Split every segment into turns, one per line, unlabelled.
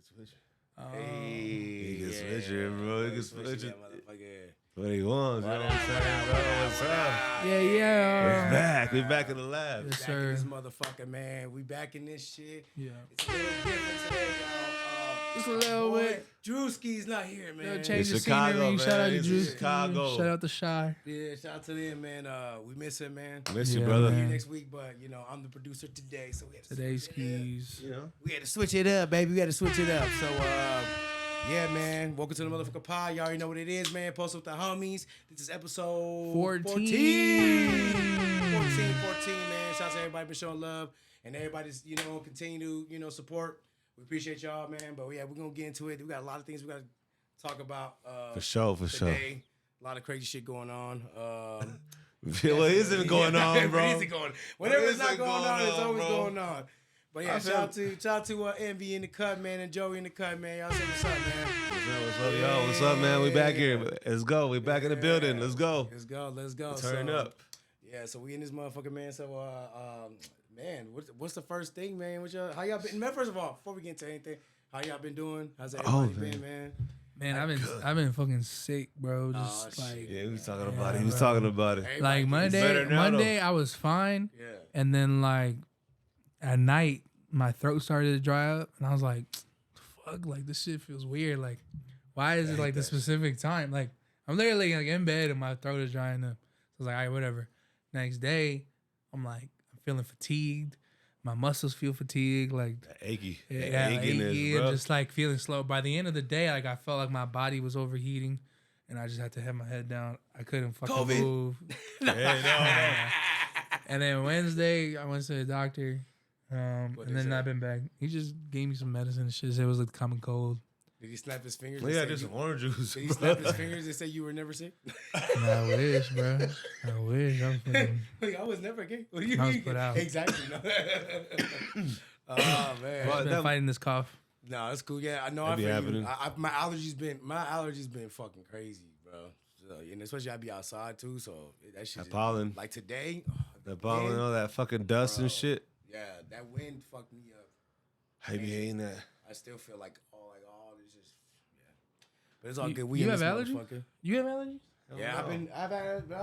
He can switch it, bro. He can switch it. What he wants, you know what I'm saying, bro? What's up?
Yeah.
We back in the lab.
Yes,
Back
sir.
in this motherfucker, man. We back in this shit.
Yeah.
It's a little different today, y'all.
Just a little bit.
Drewski's not here, man.
Change the
Chicago,
scenery.
man.
Shout out to
It's
Drew.
Chicago.
Shout out to Shy.
Yeah, shout out to them, man. We miss him, man.
Miss you,
Yeah,
brother.
Here
man.
next week, but you know I'm the producer today, so we had to
Today's
switch it up.
skis.
You know?
We had to switch it up, baby. We had to switch it up. So, yeah, man. Welcome to the motherfucker pod. Y'all already know what it is, man. Post with the homies. This is episode
14.
14, man. Shout out to everybody for showing love and everybody's, continue to, support. We appreciate y'all, man. But yeah, we're gonna get into it. We got a lot of things we gotta talk about.
For sure.
Today. A lot of crazy shit going on.
What isn't going on, bro?
What is it going? Whatever is not going on, it's always going on. But yeah, shout out to AnVe in the cut, man, and Joey in the cut, man. Y'all say what's up, man.
What's up, y'all? What's up, man? We back here. Let's go. We back in the building. Let's go.
Let's go.
Turn up.
Yeah, so we in this motherfucker, man. So, man, what's the first thing, man? How y'all been? Man, first of all, before we get into anything, how y'all been doing? How's everybody been, man?
Man, I've been fucking sick, bro. Just
Yeah, he was talking about it. He was talking about it.
like Monday I was fine.
Yeah.
And then like at night my throat started to dry up and I was like, fuck, like this shit feels weird. Like, why is it like the specific time? Like I'm literally like in bed and my throat is drying up. So I was like, all right, whatever. Next day, I'm feeling fatigued. My muscles feel fatigued, like
Achy.
achy, and just like feeling slow. By the end of the day, like I felt like my body was overheating, and I just had to have my head down. I couldn't fucking move. And then Wednesday, I went to the doctor, and then I've been back. He just gave me some medicine and shit. Said it was like common cold.
Did he snap his fingers?
Yeah, just some orange juice.
Did he snap his fingers and say you were never sick?
I wish, bro. I wish. I was fucking.
I was never gay. What do
I was put out.
Exactly. No. Oh man.
I've been fighting this cough.
No, it's cool. Yeah, I know. I feel you. My allergies been fucking crazy, bro. So, and especially I be outside too. So that shit.
Pollen.
Like today.
The pollen, all that fucking dust and shit.
Yeah, that wind fucked me up.
I be hating that.
I still feel like all this just but it's all good.
You have allergies? You have allergies?
Yeah, I've had
No,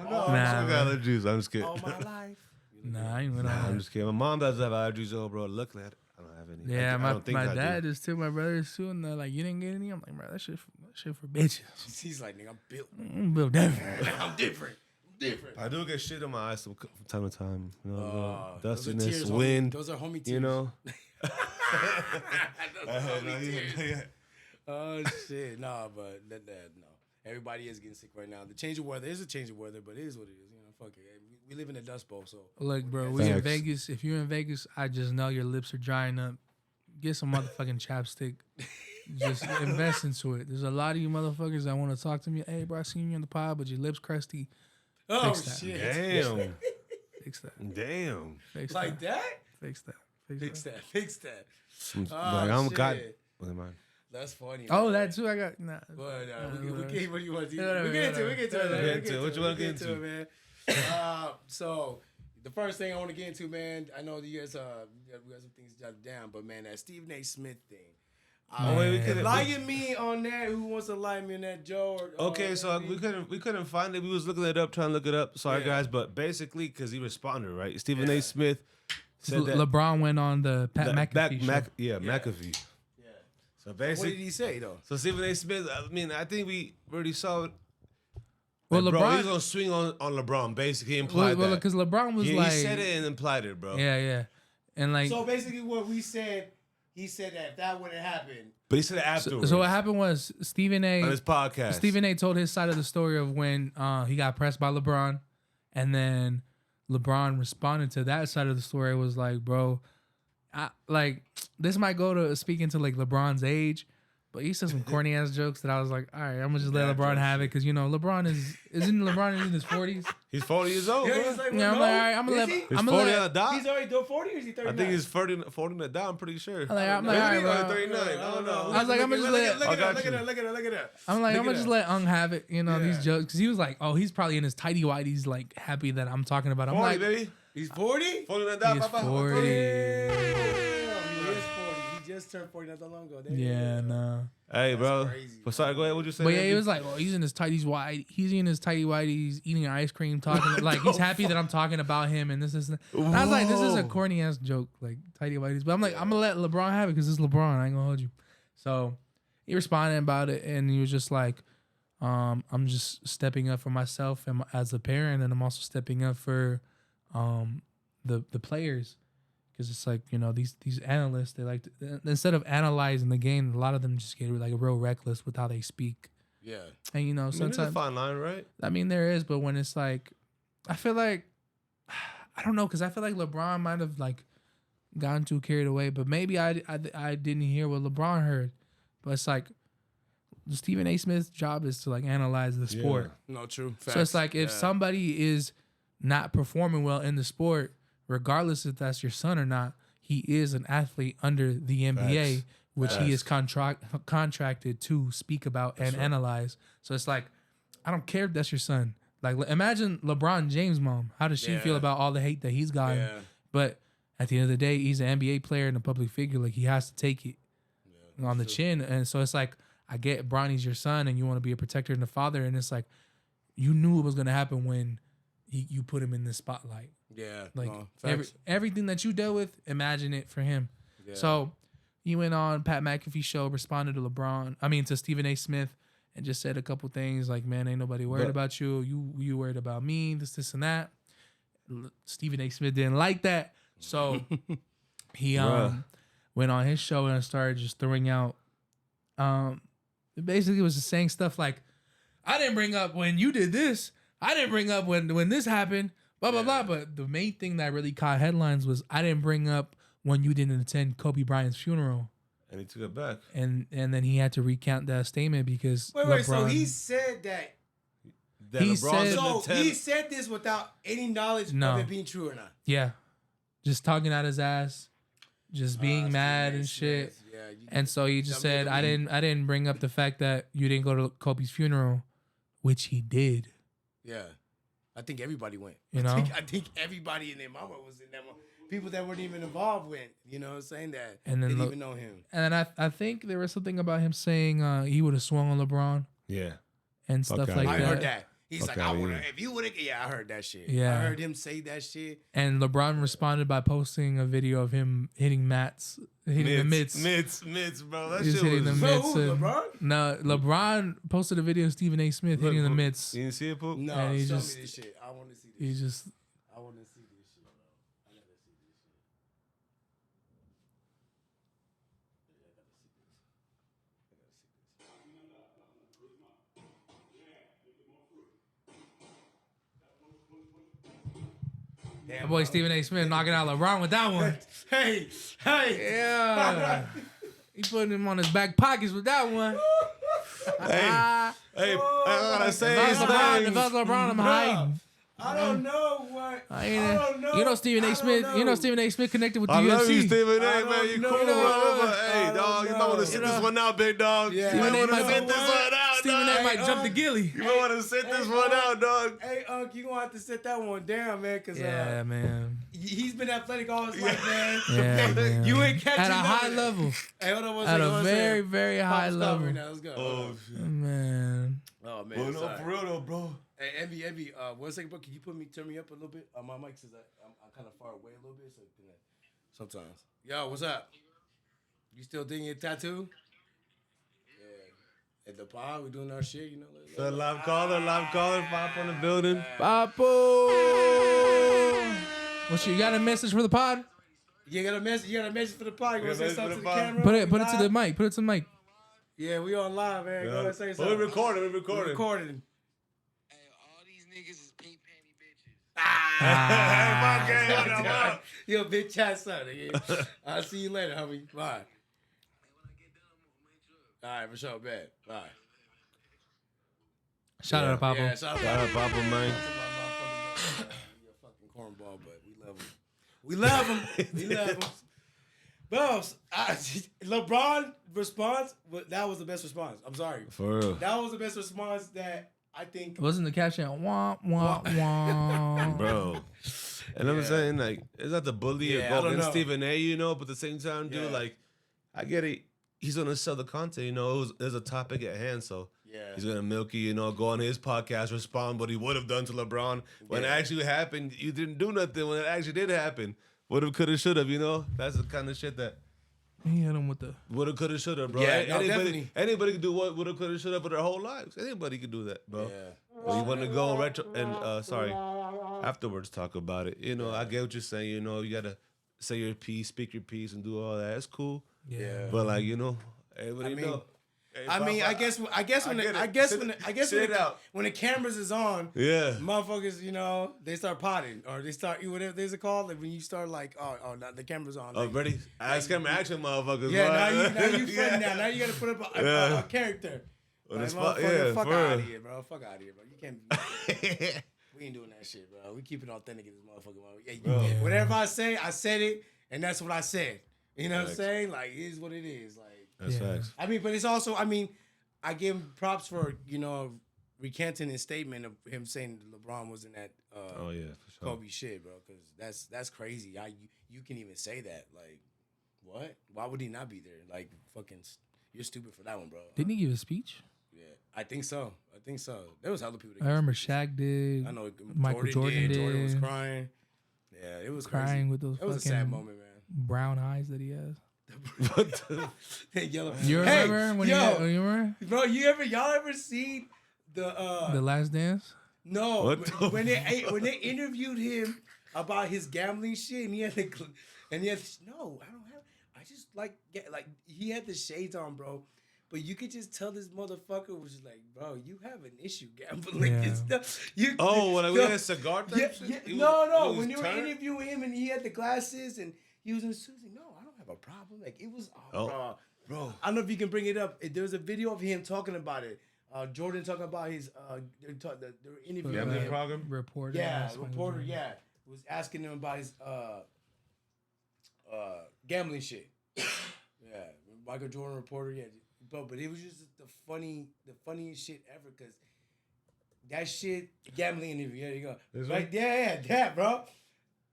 all
I have allergies. I'm just kidding.
my life.
Nah, I ain't gonna.
I'm just kidding. My mom does have allergies, though, bro. Luckily, I don't have any.
Yeah,
I don't think
my
I
dad
do.
is too. My brother is too. And they're like, you didn't get any? I'm like, bro, that shit for bitches.
He's like, nigga, I'm built.
I'm built different.
I'm different.
I do get shit in my eyes from time to time. You know,
those are
dustiness,
tears,
wind.
Those are homie tears.
You know.
Oh shit, nah, but no. Everybody is getting sick right now. The change of weather is a change of weather, but it is what it is. You know, fuck it. We live in a dust bowl, so.
Look, bro, we in Vegas. If you're in Vegas, I just know your lips are drying up. Get some motherfucking chapstick. Just invest into it. There's a lot of you motherfuckers that want to talk to me. Hey, bro, I seen you in the pod, but your lips crusty.
Oh
Fix that.
shit!
Damn.
Fix that.
Damn.
Fix
Like that?
Fix that.
Fix that.
Like, I'm
shit.
God. What am I?
That's funny.
Oh,
man.
that too. I got nah.
But what do you want to do?
Yeah,
We get into it.
What you want to get into?
Man. So the first thing I want to get into, man. I know you guys we got some things jotted down, but man, that Stephen A. Smith thing. Lighten me on that. Who wants to lighten me on that, Joe?
Okay, so we couldn't find it. We was looking it up, trying to look it up. Sorry, guys, but basically, because he responded, right? Stephen A. Smith said that
LeBron went on the Pat McAfee show.
McAfee.
Yeah.
So basically,
What did he say though?
So Stephen A. Smith, I mean, I think we already saw it.
Well,
Like,
LeBron,
bro, he's gonna swing on LeBron. Basically, he implied that.
Because LeBron was
He
like,
said it and implied it, bro.
yeah, and like,
So basically, what we said, he said that if that wouldn't happen.
But he said it afterwards.
so what happened was Stephen A.
on his podcast.
Stephen A. told his side of the story of when he got pressed by LeBron, and then LeBron responded to that side of the story. It was like, bro, this might go to speaking to like LeBron's age, but he said some corny ass jokes that I was like, all right, I'm gonna just let LeBron have it because LeBron isn't LeBron in his 40s.
He's 40 years old, bro.
He's like,
Yeah, I'm like, all right, I'm gonna let.
He's
I'm
40
gonna
on
let.
the dot.
He's already doing 40 or is he 39?
I think he's 40 on the dot. I'm pretty sure.
I'm like, all
Maybe
right,
he's like
bro.
39. I don't know.
I was like, I'm gonna just let.
Look at that.
I'm like, I'm gonna just let Ung have it,
Yeah.
these jokes. Because he was like, oh, he's probably in his tidy whities, like, happy that I'm talking about him. I'm
40,
like,
baby.
He's 40?
40 on the dot.
he's
Papa.
40.
He is 40. He just just turned 40 not that long ago.
Yeah, no.
Hey, bro.
crazy,
Sorry, go ahead. What'd you say?
But yeah, he was like, well, he's in his tighties white. He's in his tighty whities, eating ice cream, talking like he's happy that I'm talking about him and this is. And I was like, this is a corny ass joke, like tighty whities. But I'm like, I'm gonna let LeBron have it because it's LeBron. I ain't gonna hold you. So he responded about it, and he was just like, I'm just stepping up for myself and as a parent, and I'm also stepping up for the players. Because it's like, you know, these analysts, they like to, instead of analyzing the game, a lot of them just get like real reckless with how they speak.
Yeah.
And, you know,
There's
sometimes.
a fine line, right?
I mean, there is, but when it's like, I feel like, I don't know, because I feel like LeBron might have like gotten too carried away, but maybe I didn't hear what LeBron heard. But it's like, Stephen A. Smith's job is to like analyze the sport.
No, true. Facts.
So it's like if somebody is not performing well in the sport, regardless if that's your son or not, he is an athlete under the NBA,
Facts.
which he is contracted to speak about and analyze. So it's like, I don't care if that's your son. Like, imagine LeBron James' mom. How does she feel about all the hate that he's gotten?
Yeah.
But at the end of the day, he's an NBA player and a public figure. Like, he has to take it on the chin. And so it's like, I get Bronny's your son and you want to be a protector and a father. And it's like, you knew it was going to happen when you put him in the spotlight.
Yeah.
Like
no,
everything that you dealt with, imagine it for him.
Yeah.
So he went on Pat McAfee show, responded to Stephen A. Smith, and just said a couple things like, man, ain't nobody worried about you. You worried about me, this and that. Stephen A. Smith didn't like that. So he went on his show and started just throwing out basically was just saying stuff like, I didn't bring up when you did this. I didn't bring up when this happened. Blah, blah, blah. But the main thing that really caught headlines was I didn't bring up when you didn't attend Kobe Bryant's funeral.
And he took it back.
And then he had to recount that statement because
wait. So he said that.
He
said this without any knowledge of it being true or not.
Yeah. Just talking out his ass. Just being mad and shit.
Yeah,
and so he just said, I didn't bring up the fact that you didn't go to Kobe's funeral, which he did.
Yeah. I think everybody went.
You know?
I think everybody in their mama was in that one. People that weren't even involved went, you know, saying that.
And then
didn't even know him.
And then I think there was something about him saying he would have swung on LeBron.
Yeah.
And stuff like that.
I heard that. He's like, I would have, if you would have, I heard that shit.
Yeah.
I heard him say that shit.
And LeBron responded by posting a video of him hitting the mitts,
bro. That
He's
shit
hitting
was...
the mitts.
LeBron?
No, LeBron posted a video of Stephen A. Smith hitting the mitts.
You didn't see it, Pook?
No,
and
show me this shit. I want to see this I want to see this shit, bro. I gotta see this shit.
My boy Stephen A. Smith knocking out LeBron with that one.
Hey.
Yeah. He putting him on his back pockets with that one.
I gotta say
If
his
I
name.
was LeBron, I'm hiding.
I don't know what.
I don't know. You know Stephen A. Smith. You know Stephen A. Smith connected with the
I
UFC.
love you, Stephen A.
I
Man, you
don't
cool,
know.
bro. But hey, dog, you might want to sit this one out, big dog.
Yeah.
You might
Stephen A.
want to
might
sit this one out,
Stephen A.
dog.
might jump the gilly.
You might want to sit this one out, dog.
Hey, you gonna have to sit that one down, man, because
Yeah, man.
he's been athletic all his life, man.
Yeah, man.
You ain't catching
At a high
nothing.
level.
Hey, hold on one
At
second.
a
one
very,
second.
very high
Pop, stop
level.
right now. Let's go.
Oh, shit.
Man.
Oh, man.
Well, no,
sorry.
for real though, bro.
Hey, AnVe, 1 second, bro. Can you turn me up a little bit? My mic says I'm kind of far away a little bit, so sometimes. Yo, what's up? You still thinking your tattoo? Yeah. At the pod, we doing our shit, you know.
The live caller, Pop on the building.
Papo. You got a message for the pod?
You got a message for the pod. You want to say something to the
pod.
camera?
Put it
We
to the
live?
mic. Put it to the mic.
Yeah, we on live, man. Go ahead and say
We're
something.
recording.
We recording.
All these niggas is pink panty bitches.
Yo, bitch ass son. Nigga. I'll see you later, homie. Bye.
When I get done, I'm gonna make sure.
All right, for sure, bad. Bye.
Shout out to Papo.
Yeah, shout out
Shout out
to
Papa, man.
You're a fucking cornball, but we love him. We love him. Boss, LeBron response, that was the best response. I'm sorry.
For real.
That was the best response that I think.
Wasn't the caption wah wah wah?
Bro. And I'm saying, like, it's not the bully
Yeah, I
or go
don't
against
know.
Stephen A, you know, but at the same time, dude,
Yeah.
like, I get it. He's gonna sell the content. You know, there's a topic at hand, so
Yeah.
he's gonna milk you. You know, go on his podcast, respond what he would have done to LeBron when it actually happened. You didn't do nothing when it actually did happen. Would have, could have, should have. You know, that's the kind of shit that.
He hit him with the
Would have, could have, should have, bro.
Yeah, no, definitely.
Anybody can do what would have, could have, should have for their whole lives. Anybody can do that, bro.
Yeah.
But you want to go retro and afterwards talk about it. You know, I get what you're saying. You know, you gotta say your piece, speak your piece, and do all that. It's cool.
Yeah.
But like, you know, everybody know. Hey,
I guess when the cameras is on,
Yeah.
motherfuckers, you know, they start potting or they start whatever there's a call. Like when you start like, oh, now the camera's on.
Oh,
Like,
ready? Ask camera action, motherfuckers.
yeah,
bro.
now you friend now. Now you gotta put up a character.
On
Like,
the spot,
motherfucker, fuck
for
out
real.
of here, bro. Fuck out of here, bro. You can't. We ain't doing that shit, bro. We keep it authentic in this motherfucker. Whatever I say, I said it, and that's what I said. You know what I'm saying? Like, it is what it is. Like,
That's facts.
I mean, but it's also, I mean, I give him props for, you know, recanting his statement of him saying that LeBron was in that
Oh yeah, for sure.
Kobe shit, bro. Because that's crazy. You can even say that. Like, what? Why would he not be there? Like, fucking, you're stupid for that one, bro.
Didn't he give a speech?
Yeah, I think so. There was other people. That
I remember Shaq did.
I know
Michael Jordan did.
Jordan was crying. Yeah, it was
crying
crazy.
with those.
It was a sad moment, man.
Brown eyes that he has.
What the?
Yellow.
You remember when you remember
bro, y'all ever seen
the Last Dance?
No,
What the
when they interviewed him about his gambling shit, and he had no, I don't have. I just like he had the shades on, bro. But you could just tell this motherfucker was just like, bro, you have an issue gambling and stuff.
When we had a cigar type
yeah,
shit?
No. When you were interviewing him and he had the glasses and he was in the suit, no, I don't have a problem. Like it was, bro. I don't know if you can bring it up. There was a video of him talking about it. Jordan talking about his they were interviewing him.
Program?
Reporter.
Reporter, was asking him about his gambling shit. Yeah, Michael Jordan reporter, yeah. But it was just the funniest shit ever because that shit gambling interview. There you go. Right there, that bro.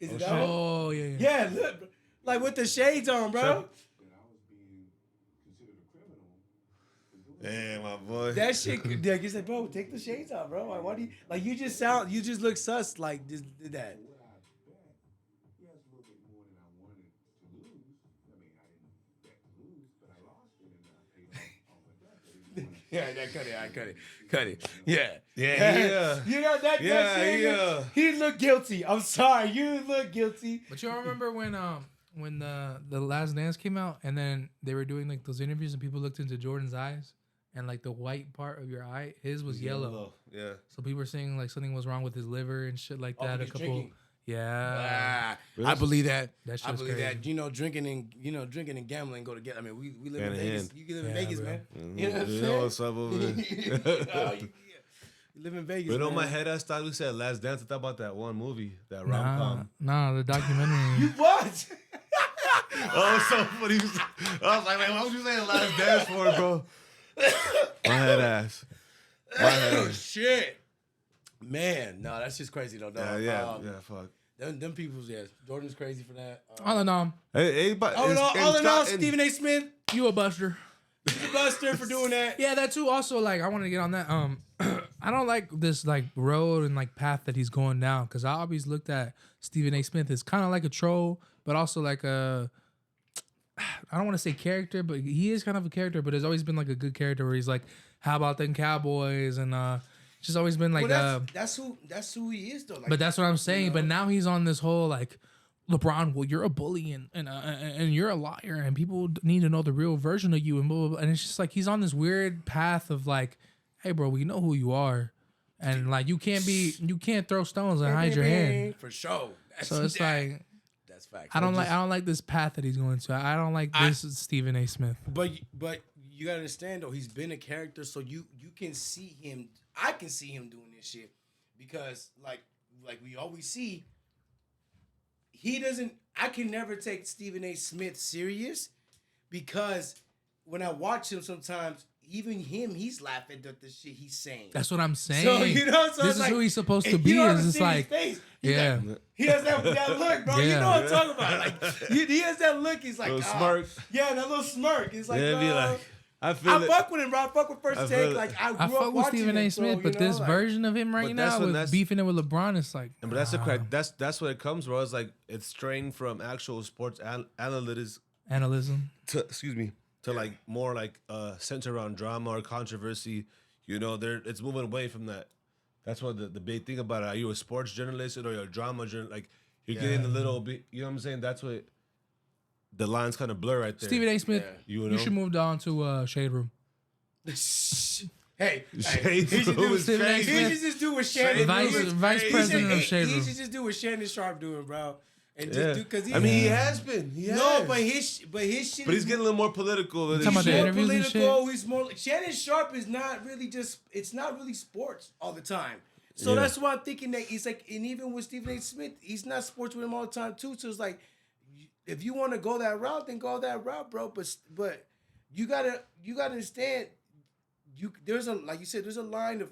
Is it that one?
Oh yeah.
Yeah, look, bro. Like with the shades on, bro.
Hey, my boy.
That shit, like you said, bro, take the shades off, bro. Like, why do you just look sus like this, did that. Yeah, I cut it. Yeah. You know that shit?
Yeah.
He looked guilty. I'm sorry, you look guilty.
But you remember when the Last Dance came out and then they were doing like those interviews and people looked into Jordan's eyes and like the white part of your eye, his was yellow.
Yeah.
So people were saying like something was wrong with his liver and shit like that.
Drinking.
Yeah.
I believe that.
That
I
shit's
believe
crazy.
that. Drinking and gambling go together. I mean, we live in
Hand in
Vegas.
hand.
You live in
Yeah,
Vegas,
bro.
man.
Mm-hmm.
You know what I'm
You
saying?
know what's up over there.
You live in Vegas.
But you know,
man.
my head ass thought we said Last Dance. I thought about that one movie, that rom com.
Nah, the documentary.
What?
Oh, so funny. I was like, man, why would you say Last Dance for, bro? My head ass.
Oh shit, man. No, that's just crazy though. Dog.
Yeah, fuck.
Them people's Jordan's crazy for that.
All in all,
Hey, but
All in all, Stephen A. Smith,
you a buster.
you buster for doing that.
Yeah, that too. Also, like, I want to get on that. I don't like this like road and like path that he's going down because I always looked at Stephen A. Smith as kind of like a troll, but also like a. I don't want to say character, but he is kind of a character. But it's always been like a good character where he's like, "How about them Cowboys?" And just always been like,
that's who he is though. Like,
but that's what I'm saying.
you know?
But now he's on this whole like, LeBron, well, you're a bully and you're a liar, and people need to know the real version of you, and blah, blah, blah. And it's just like he's on this weird path of like, hey, bro, we know who you are, and like you can't throw stones and hide your hand
for sure.
So it's like.
That's facts.
I don't like this path that he's going to. I don't like this Stephen A. Smith.
But you gotta understand though, he's been a character, so you can see him. I can see him doing this shit because like we always see, he doesn't. I can never take Stephen A. Smith serious because when I watch him, sometimes even him, he's laughing at the shit he's saying.
That's what I'm saying.
So so
this
it's
is
like,
who he's supposed to
and
be.
you don't
Is
have to
just
see his
like,
face. He's
yeah.
like, he has that look, bro. You
Yeah.
know what I'm talking about. Like he has that look. He's like,
little smirk.
Yeah, that little smirk. It's like,
Yeah, be like, I feel
I
it.
fuck with him, bro. I fuck with
I
First
feel
Take.
it.
Like I grew
I
up
fuck with
watching
Stephen
him,
A. Smith,
so,
but this
version.
version of him right
But that's
now
when
with
that's-
beefing it with LeBron, it's like,
But that's the correct. That's what it comes, bro. It's like it's straying from actual sports analytics
analysis.
to like more like center around drama or controversy. You know, it's moving away from that. That's what the big thing about it. Are you a sports journalist or you're a drama journalist? Like you're getting a little bit. You know what I'm saying? That's what the lines kind of blur right there.
Stephen A. Smith,
You know?
you should move on to Shade Room.
Hey,
Shade
he should
Room
do
is
Stephen A.
He
Smith.
should just do what Shannon
Vice president of Shade
He
Room.
should just do what Shannon Sharpe doing, bro. And
Yeah.
just do because
I mean, he has been. He
no,
has.
but his shit.
But he's
is
getting a little more political. Than
Talking about the
more
interviews and shit?
political. He's more like Shannon Sharpe is not really just. It's not really sports all the time. So
Yeah.
that's why I'm thinking that he's like, and even with Stephen A. Smith, he's not sports with him all the time too. So it's like, if you want to go that route, then go that route, bro. But you gotta understand. There's a like you said, there's a line of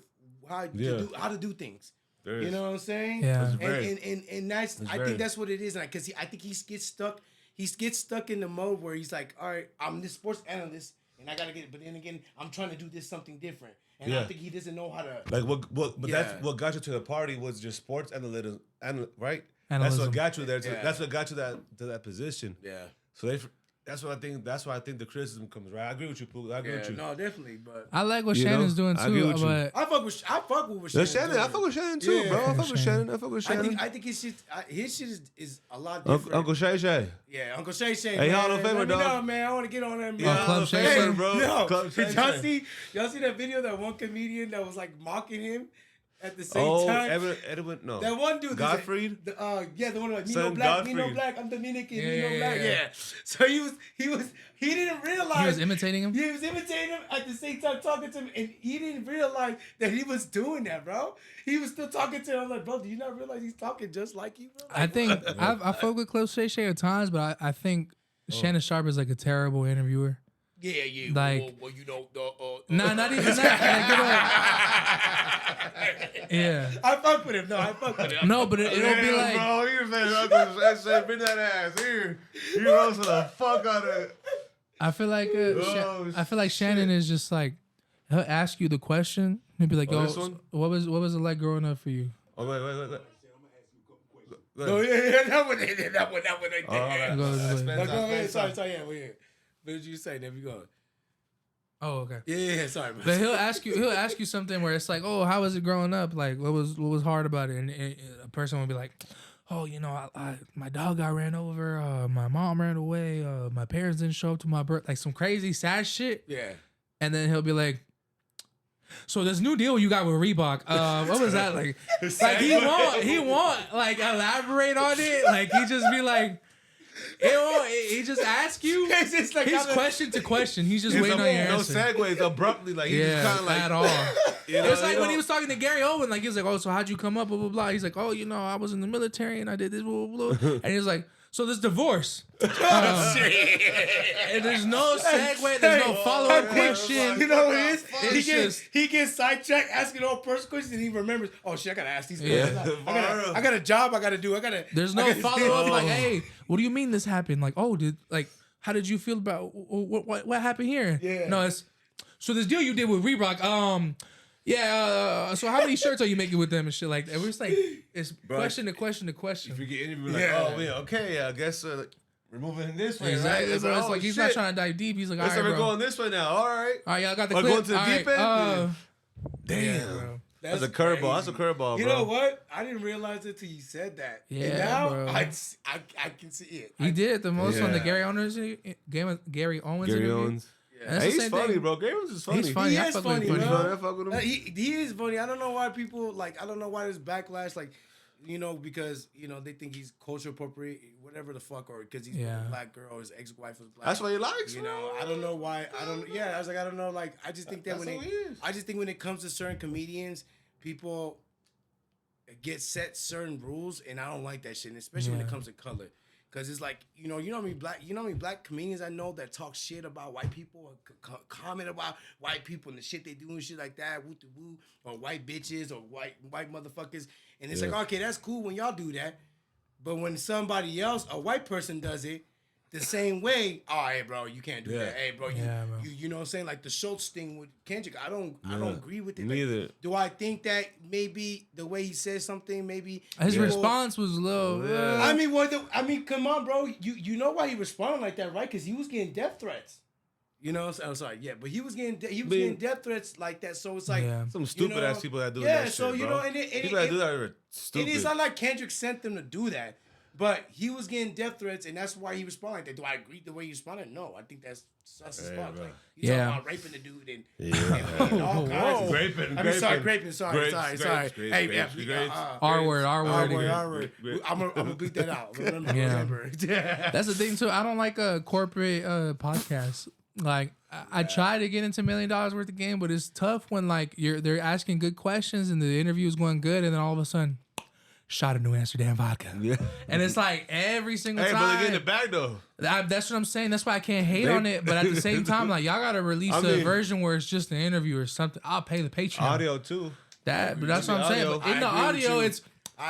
how to do things.
There
You
is.
know what I'm saying?
Yeah.
And that's I think that's what it is, because I think he gets stuck. He gets stuck in the mode where he's like, all right, I'm this sports analyst, and I gotta get it. But then again, I'm trying to do this something different, and I think he doesn't know how to.
Like but
Yeah.
that's what got you to the party was just sports analytics, right?
Analytism.
That's what got you there.
Yeah.
That's what got you to that position.
Yeah.
So that's what I think. That's why I think the criticism comes. Right? I agree with you, Pook. I agree with you.
No, definitely. But
I like what
You know,
Shannon's doing
I agree
too,
with you.
but
I fuck with
No,
Shannon.
Shannon, I fuck with Shannon too,
Yeah.
bro. I fuck with
Shannon.
Shannon. I fuck with Shannon.
I think his shit is a lot different.
Uncle Shay Shay.
Yeah, Uncle Shay Shay.
Hey,
man.
Hall of Famer,
Let me
dog.
know, man. I want to get on that, man.
Yeah, Club Shay
Hey,
Shay,
bro.
No,
Club Shay
did y'all
Shay.
see that video? That one comedian that was like mocking him at the same
Oh,
time.
Edwin, no.
That one dude,
Gottfried?
the one like me
Son
no black, me no
Gottfried.
black. I'm Dominican,
Yeah,
me no
yeah,
black.
yeah.
Yeah. So he didn't realize
he was imitating him.
He was imitating him at the same time talking to him, and he didn't realize that he was doing that, bro. He was still talking to him. I'm like, bro, do you not realize he's talking just like you, bro?
I think I fuck with Close Shay Shay at times, but I think Shannon Sharpe is like a terrible interviewer.
Yeah.
Like-
well, you know,
Nah, not even that. Yeah.
I fuck with him. No, I fuck with him.
No, but it'll be like
bro, you better Uncle Shay, bring that ass here. You roasting the fuck out of it.
I feel like
Oh,
I feel like Shannon is just like he'll ask you the question. He'll be like,
Oh,
"Yo,
this one?
what was it like growing up for you?"
Oh, wait.
Oh yeah, that one right there.
All right.
Go
No, go ahead.
Spend
Sorry,
time.
yeah, we're here. What did you say? There we go.
Oh, okay.
Yeah, sorry, bro.
But he'll ask you something where it's like, "Oh, how was it growing up? Like, what was hard about it?" And a person will be like, "Oh, you know, my dog got ran over. My mom ran away. My parents didn't show up to my birth. Like some crazy sad shit."
Yeah.
And then he'll be like, "So this new deal you got with Reebok, what was that like?" Like he won't like elaborate on it. Like he just be like, he just ask you.
It's just like
He's question to question. He's just waiting on your
No
answer.
segues abruptly, like he's just kind of like
at all.
You know,
It's like when he was talking to Gary Owen, like he was like, "Oh, so how'd you come up?" Blah blah blah. He's like, "Oh, you know, I was in the military and I did this blah blah blah." And he's like, "So this divorce." And there's no segue. There's no follow up question.
You know what it is?
It's
He gets sidetracked asking all personal questions, and he remembers, oh shit, I gotta ask these questions.
Yeah.
I got a job I gotta do.
There's no follow up. Like, hey, what do you mean this happened? Like, oh, how did you feel about what happened here?
Yeah.
No, it's so this deal you did with Reebok. So how many shirts are you making with them and shit like that? We're just like, it's question to question to question.
if you get interviewed, like,
Yeah.
oh yeah, okay, I guess we're moving this way,
Exactly.
right? It's
Bro.
like,
It's
oh,
like he's
shit.
not trying to dive deep. He's like, all
Let's
right,
start
bro.
going this way now. All right.
All right, y'all got the
Or
clip.
going to the
All
deep
right,
end?
damn,
Damn.
bro.
That's a curveball. That's a curveball,
You
bro.
know what? I didn't realize it till you said that.
Yeah,
and now
bro.
I can see it.
He did it the most on the
Yeah.
Gary Owens Gary Owens
Gary
interview.
Owens.
And that's
Hey,
the
he's
same
funny,
thing.
bro. Gary Owens is funny.
He's funny.
He
I
is
fuck with
funny,
him.
He's
bro.
funny. I fuck with him.
He is funny. I don't know why people I don't know why there's backlash. Like, you know, because you know they think he's culture appropriate, whatever the fuck, or because he's with
Yeah.
a black girl, or his ex-wife was black.
That's what he likes.
You know, I don't know why. I don't. Yeah, I was like, I don't know. Like, I just think that
That's
when
who he is.
I just think when it comes to certain comedians, people get set certain rules, and I don't like that shit, and especially when it
Yeah.
comes to color. Cause it's like you know how many black comedians I know that talk shit about white people or comment about white people and the shit they do and shit like that, woo woo, or white bitches or white motherfuckers, and it's like, okay, that's cool when y'all do that, but when somebody else, a white person, does it the same way, oh, hey, bro, you can't do that. Hey, bro, you know what I'm saying? Like the Schultz thing with Kendrick, I don't agree with it.
Neither.
Like, do I think that maybe the way he says something, maybe
his response was low.
I mean, come on, bro. You know why he responded like that, right? Because he was getting death threats. You know, I'm sorry, but he was getting death threats like that. So it's like
some stupid ass people that do that.
Yeah, so
shit,
you
bro.
know,
people that do that are stupid.
It's not like Kendrick sent them to do that. But he was getting death threats, and that's why he responded like that. Do I agree the way he responded? No, I think that's sus as fuck. Like, you talking about raping the dude and all kinds of
Graping.
Sorry. Hey,
R word.
I'm gonna beat that out. Remember.
That's the thing too. I don't like a corporate podcast. Like I try to get into $1 million worth of game, but it's tough when like they're asking good questions and the interview is going good, and then all of a sudden, shot of New Amsterdam vodka. Yeah. And it's like every single time.
Hey, but they get in the bag though.
That's what I'm saying. That's why I can't hate on it. But at the same time, like y'all gotta release a version where it's just an interview or something. I'll pay the Patreon.
Audio too.
But that's what I'm saying. But in the audio, it's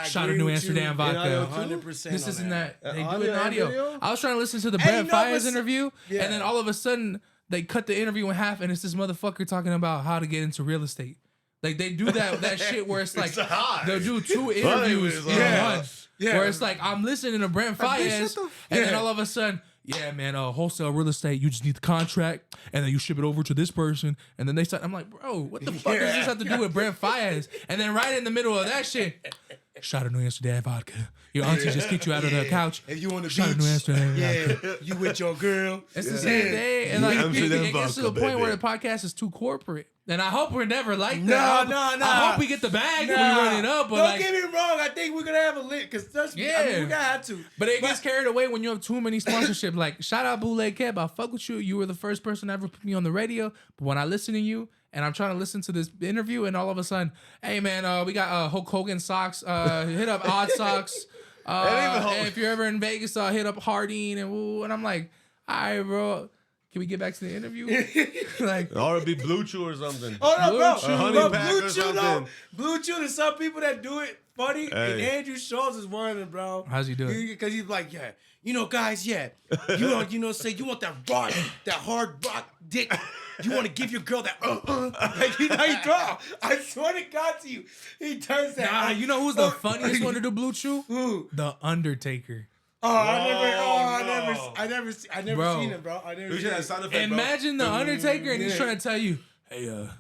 shot of New Amsterdam vodka.
100%.
This isn't that. They do
audio
it in audio.
video?
I was trying to listen to the Brent Fires interview, and then all of a sudden they cut the interview in half, and it's this motherfucker talking about how to get into real estate. Like they do that shit where it's like they'll do 2 interviews in one. Yeah. Where it's like I'm listening to Brent Fayez, and then all of a sudden, yeah, man, wholesale real estate, you just need the contract, and then you ship it over to this person, and then they start. I'm like, bro, what the fuck does this have to do with Brent Fayez? And then right in the middle of that shit, shot of New Amsterdam vodka. Your auntie just kicked you out of the couch.
If you on the
shot of New Amsterdam vodka.
You with your girl.
It's the same thing, and like it gets to the point where the podcast is too corporate. And I hope we're never like that. No. I hope we get the bag when we run it up. But
don't get me wrong. I think we're going to have a lit. Because we got to have to.
But it gets carried away when you have too many sponsorships. Like, shout out Bootleg Kev. I fuck with you. You were the first person to ever put me on the radio. But when I listen to you, and I'm trying to listen to this interview, and all of a sudden, hey, man, we got Hulk Hogan socks. Hit up Odd Socks. And if you're ever in Vegas, hit up Harding. And I'm like, all right, bro. Can we get back to the interview? Like,
or it'd be Blue Chew or something.
Oh no, bro!
Honey Pack
Blue
or
Chew,
something.
Blue Chew. There's some people that do it funny.
Hey.
And Andrew Schultz is one of them, bro.
How's he doing?
Because he's like, guys, say you want that hard rock dick. You want to give your girl that like you know he draw. I swear to God to you, he does that.
Nah, you know who's the funniest one to do Blue Chew?
Who?
The Undertaker.
I never seen him, bro.
Imagine the Undertaker and he's trying to tell you, hey, you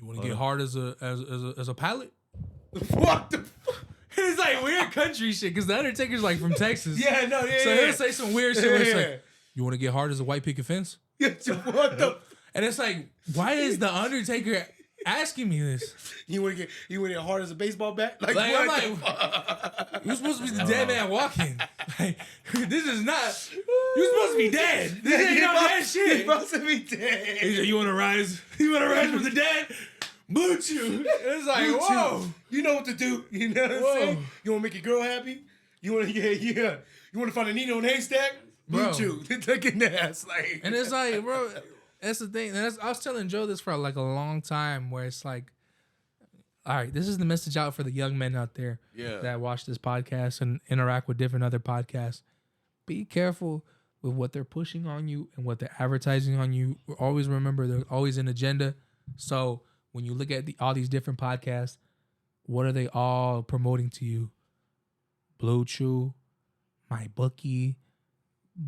want to get hard as a pallet?
What the fuck?
It's like weird country shit because the Undertaker's like from Texas.
So
he'll say some weird shit where it's like, you want to get hard as a white picket fence?
What the?
And it's like, why is the Undertaker asking me this?
You want to get hard as a baseball bat? Like
I'm like, you're supposed to be the dead man walking. Like, this is not. You're supposed to be dead. This ain't no dead shit.
You're supposed to be dead.
He's like, you want to rise? You want to rise from the dead? Blue Chew. It's like, Blue whoa.
Chew. You know what to do. You know what I'm saying? You want to make your girl happy? You want to, You want to find a needle in a haystack? Blue Chew. Take in the ass. Like.
And it's like, bro, that's the thing. And I was telling Joe this for like a long time where it's like, all right, this is the message out for the young men out there that watch this podcast and interact with different other podcasts. Be careful with what they're pushing on you and what they're advertising on you. Always remember there's always an agenda. So when you look at all these different podcasts, what are they all promoting to you? Blue Chew, MyBookie,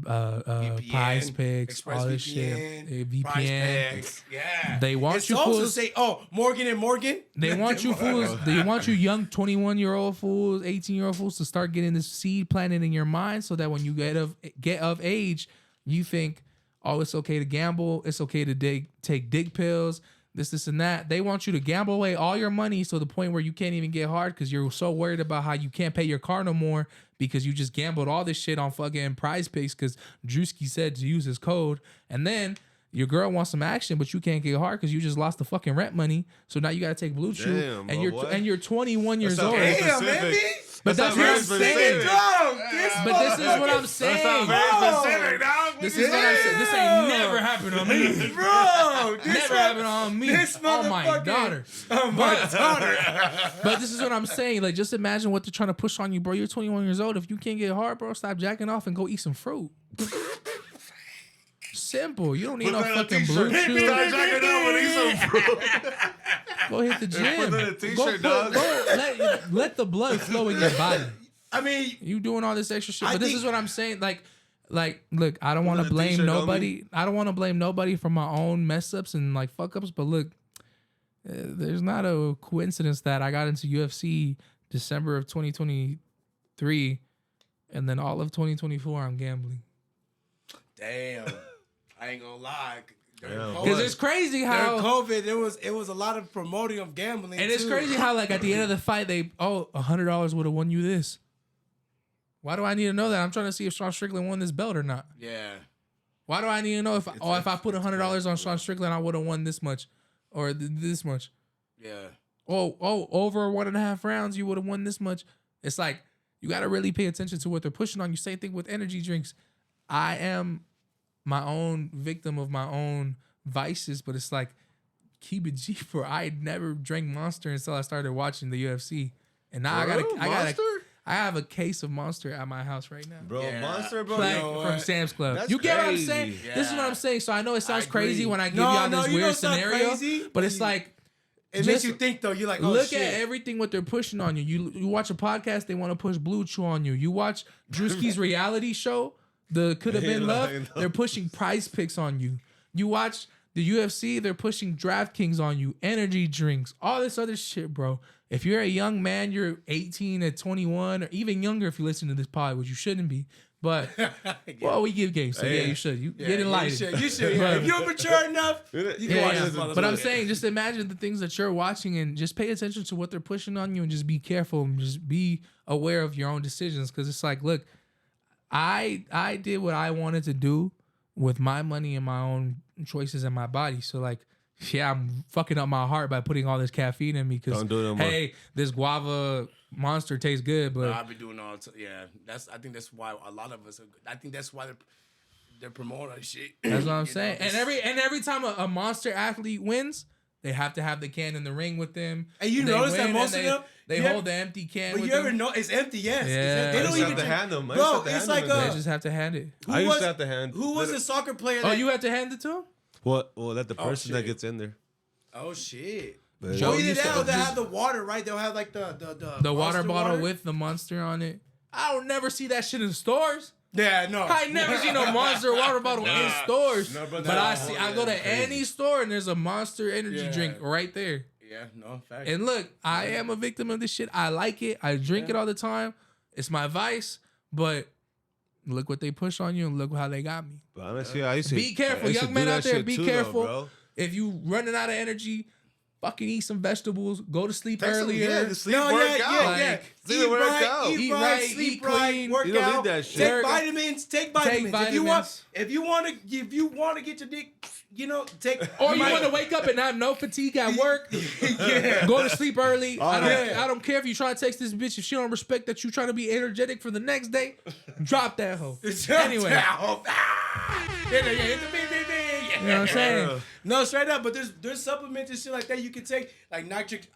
VPN,
Prize Picks, all this shit, VPN.
Yeah,
they want
it's
you
also
fools.
Say, Morgan and Morgan.
They want you fools. They want you young 21-year-old fools, 18-year-old fools to start getting this seed planted in your mind, so that when you get of age, you think, oh, it's okay to gamble, it's okay to take dick pills, this and that. They want you to gamble away all your money to the point where you can't even get hard because you're so worried about how you can't pay your car no more because you just gambled all this shit on fucking Prize Picks because Drewski said to use his code. And then your girl wants some action, but you can't get hard because you just lost the fucking rent money. So now you got to take Blue Chew.
Damn,
and you're 21 years old.
Damn, man.
But that's what I'm saying. But this is what I'm saying. This is what I'm saying. This ain't never happened on me.
Bro,
Never happened on me. Oh my daughter. But this is what I'm saying. Like, just imagine what they're trying to push on you, bro. You're 21 years old. If you can't get hard, bro, stop jacking off and go eat some fruit. Simple. You don't need no fucking blue chew.
Stop jacking off and eat some fruit.
Go hit the gym.
Put that in a t-shirt, dog.
Let the blood flow in your body.
I mean,
You doing all this extra shit. But this
think-
is what I'm saying. Like, look, I don't want to
Put that
blame
t-shirt,
nobody. I don't want to blame nobody for my own mess ups and like fuck ups. But look, there's not a coincidence that I got into UFC December of 2023, and then all of 2024 I'm gambling.
damn. I ain't gonna lie.
Yeah.
Because it's crazy how.
During COVID, it was a lot of promoting of gambling.
And it's
too.
crazy how, like, at the end of the fight, $100 would have won you this. Why do I need to know that? I'm trying to see if Sean Strickland won this belt or not.
Yeah.
Why do I need to know if I put $100 on Sean Strickland, I would have won this much or this much?
Yeah.
Oh, over 1.5 rounds, you would have won this much. It's like, you got to really pay attention to what they're pushing on you. Same thing with energy drinks. I am my own victim of my own vices, but it's like, keep it G, for I never drank Monster until I started watching the UFC. And now I have a case of Monster at my house right now.
Bro,
Yeah.
Monster, bro.
Like,
You know
from
what?
Sam's Club.
That's
You get what I'm
crazy.
saying? This is what
Yeah.
I'm saying. So I know it sounds
I agree.
crazy when I give
No,
y'all
no,
this
you know
weird
it's not
scenario,
crazy,
but
but
it's like,
It makes you think though. You're like, oh
look
shit.
at everything what they're pushing on you. You watch a podcast, they want to push Blue Chew on you. You watch Drewski's reality show, the Could Have Been Love, they're pushing Prize Picks on you. You watch the UFC, they're pushing DraftKings on you, energy drinks, all this other shit, bro. If you're a young man, you're 18 to 21, or even younger if you listen to this pod, which you shouldn't be. But, well, we give games, so yeah, you should. You get enlightened.
You should. Yeah. If you're mature enough, you can watch this
But I'm
motherfucker.
saying, just imagine the things that you're watching and just pay attention to what they're pushing on you and just be careful and just be aware of your own decisions. Because it's like, look, I did what I wanted to do with my money and my own choices in my body. So, like, yeah, I'm fucking up my heart by putting all this caffeine in me because,
Don't do it no more.
hey, this guava Monster tastes good, but
I've been doing all. Yeah, I think that's why a lot of us. I think that's why they're promoting that shit.
that's what I'm
You
saying.
know,
And every time a Monster athlete wins, they have to have the can in the ring with them.
And you
They
notice that
win
most
and
of them,
they
you
hold the empty can.
But
with
you ever
them.
know it's empty? Yes.
Yeah.
They
I
don't
used to
even
have to
drink-
hand them. I
Bro,
used to have
it's
to hand
like
them.
They just have to hand it.
I used
was-
to have to hand.
Who was a soccer player?
Oh,
that,
you have to hand it to him?
Well, let the person that
shit.
gets in there.
Oh shit.
But
Joe
Well, either
used to-
that or they have the water, right? They'll have like the
water
Monster
bottle
water.
with the Monster on it. I don't never see that shit in stores.
Yeah, no.
I never see no Monster water bottle in stores.
No,
but
no,
I go to
that's crazy.
any store and there's a Monster energy
Yeah.
drink right there.
Yeah, no. Fact.
And look, I am a victim of this shit. I like it. I drink it all the time. It's my vice. But look what they push on you and look how they got me.
But honestly, I used to
Be careful,
I used to
young
do
men
that
out there.
shit
Be
too, though,
careful.
bro.
If you running out of energy, fucking eat some vegetables. Go to sleep earlier.
Yeah, the sleep
No,
work
yeah,
out.
yeah,
Like,
yeah.
sleep and work out.
Eat
Eat
right,
right,
sleep
eat
right,
clean.
work
You don't
out.
need that shit.
Take vitamins. Take vitamins.
vitamins.
If you want to get your dick, take.
Or you
might-
want to wake up and have no fatigue at work.
Yeah.
Go to sleep early. I
yeah.
don't care if you try to text this bitch. If she don't respect that you trying to be energetic for the next day, drop that hoe. Anyway, you know what I'm saying?
No, straight up. But there's supplements and shit like that you can take, like nitric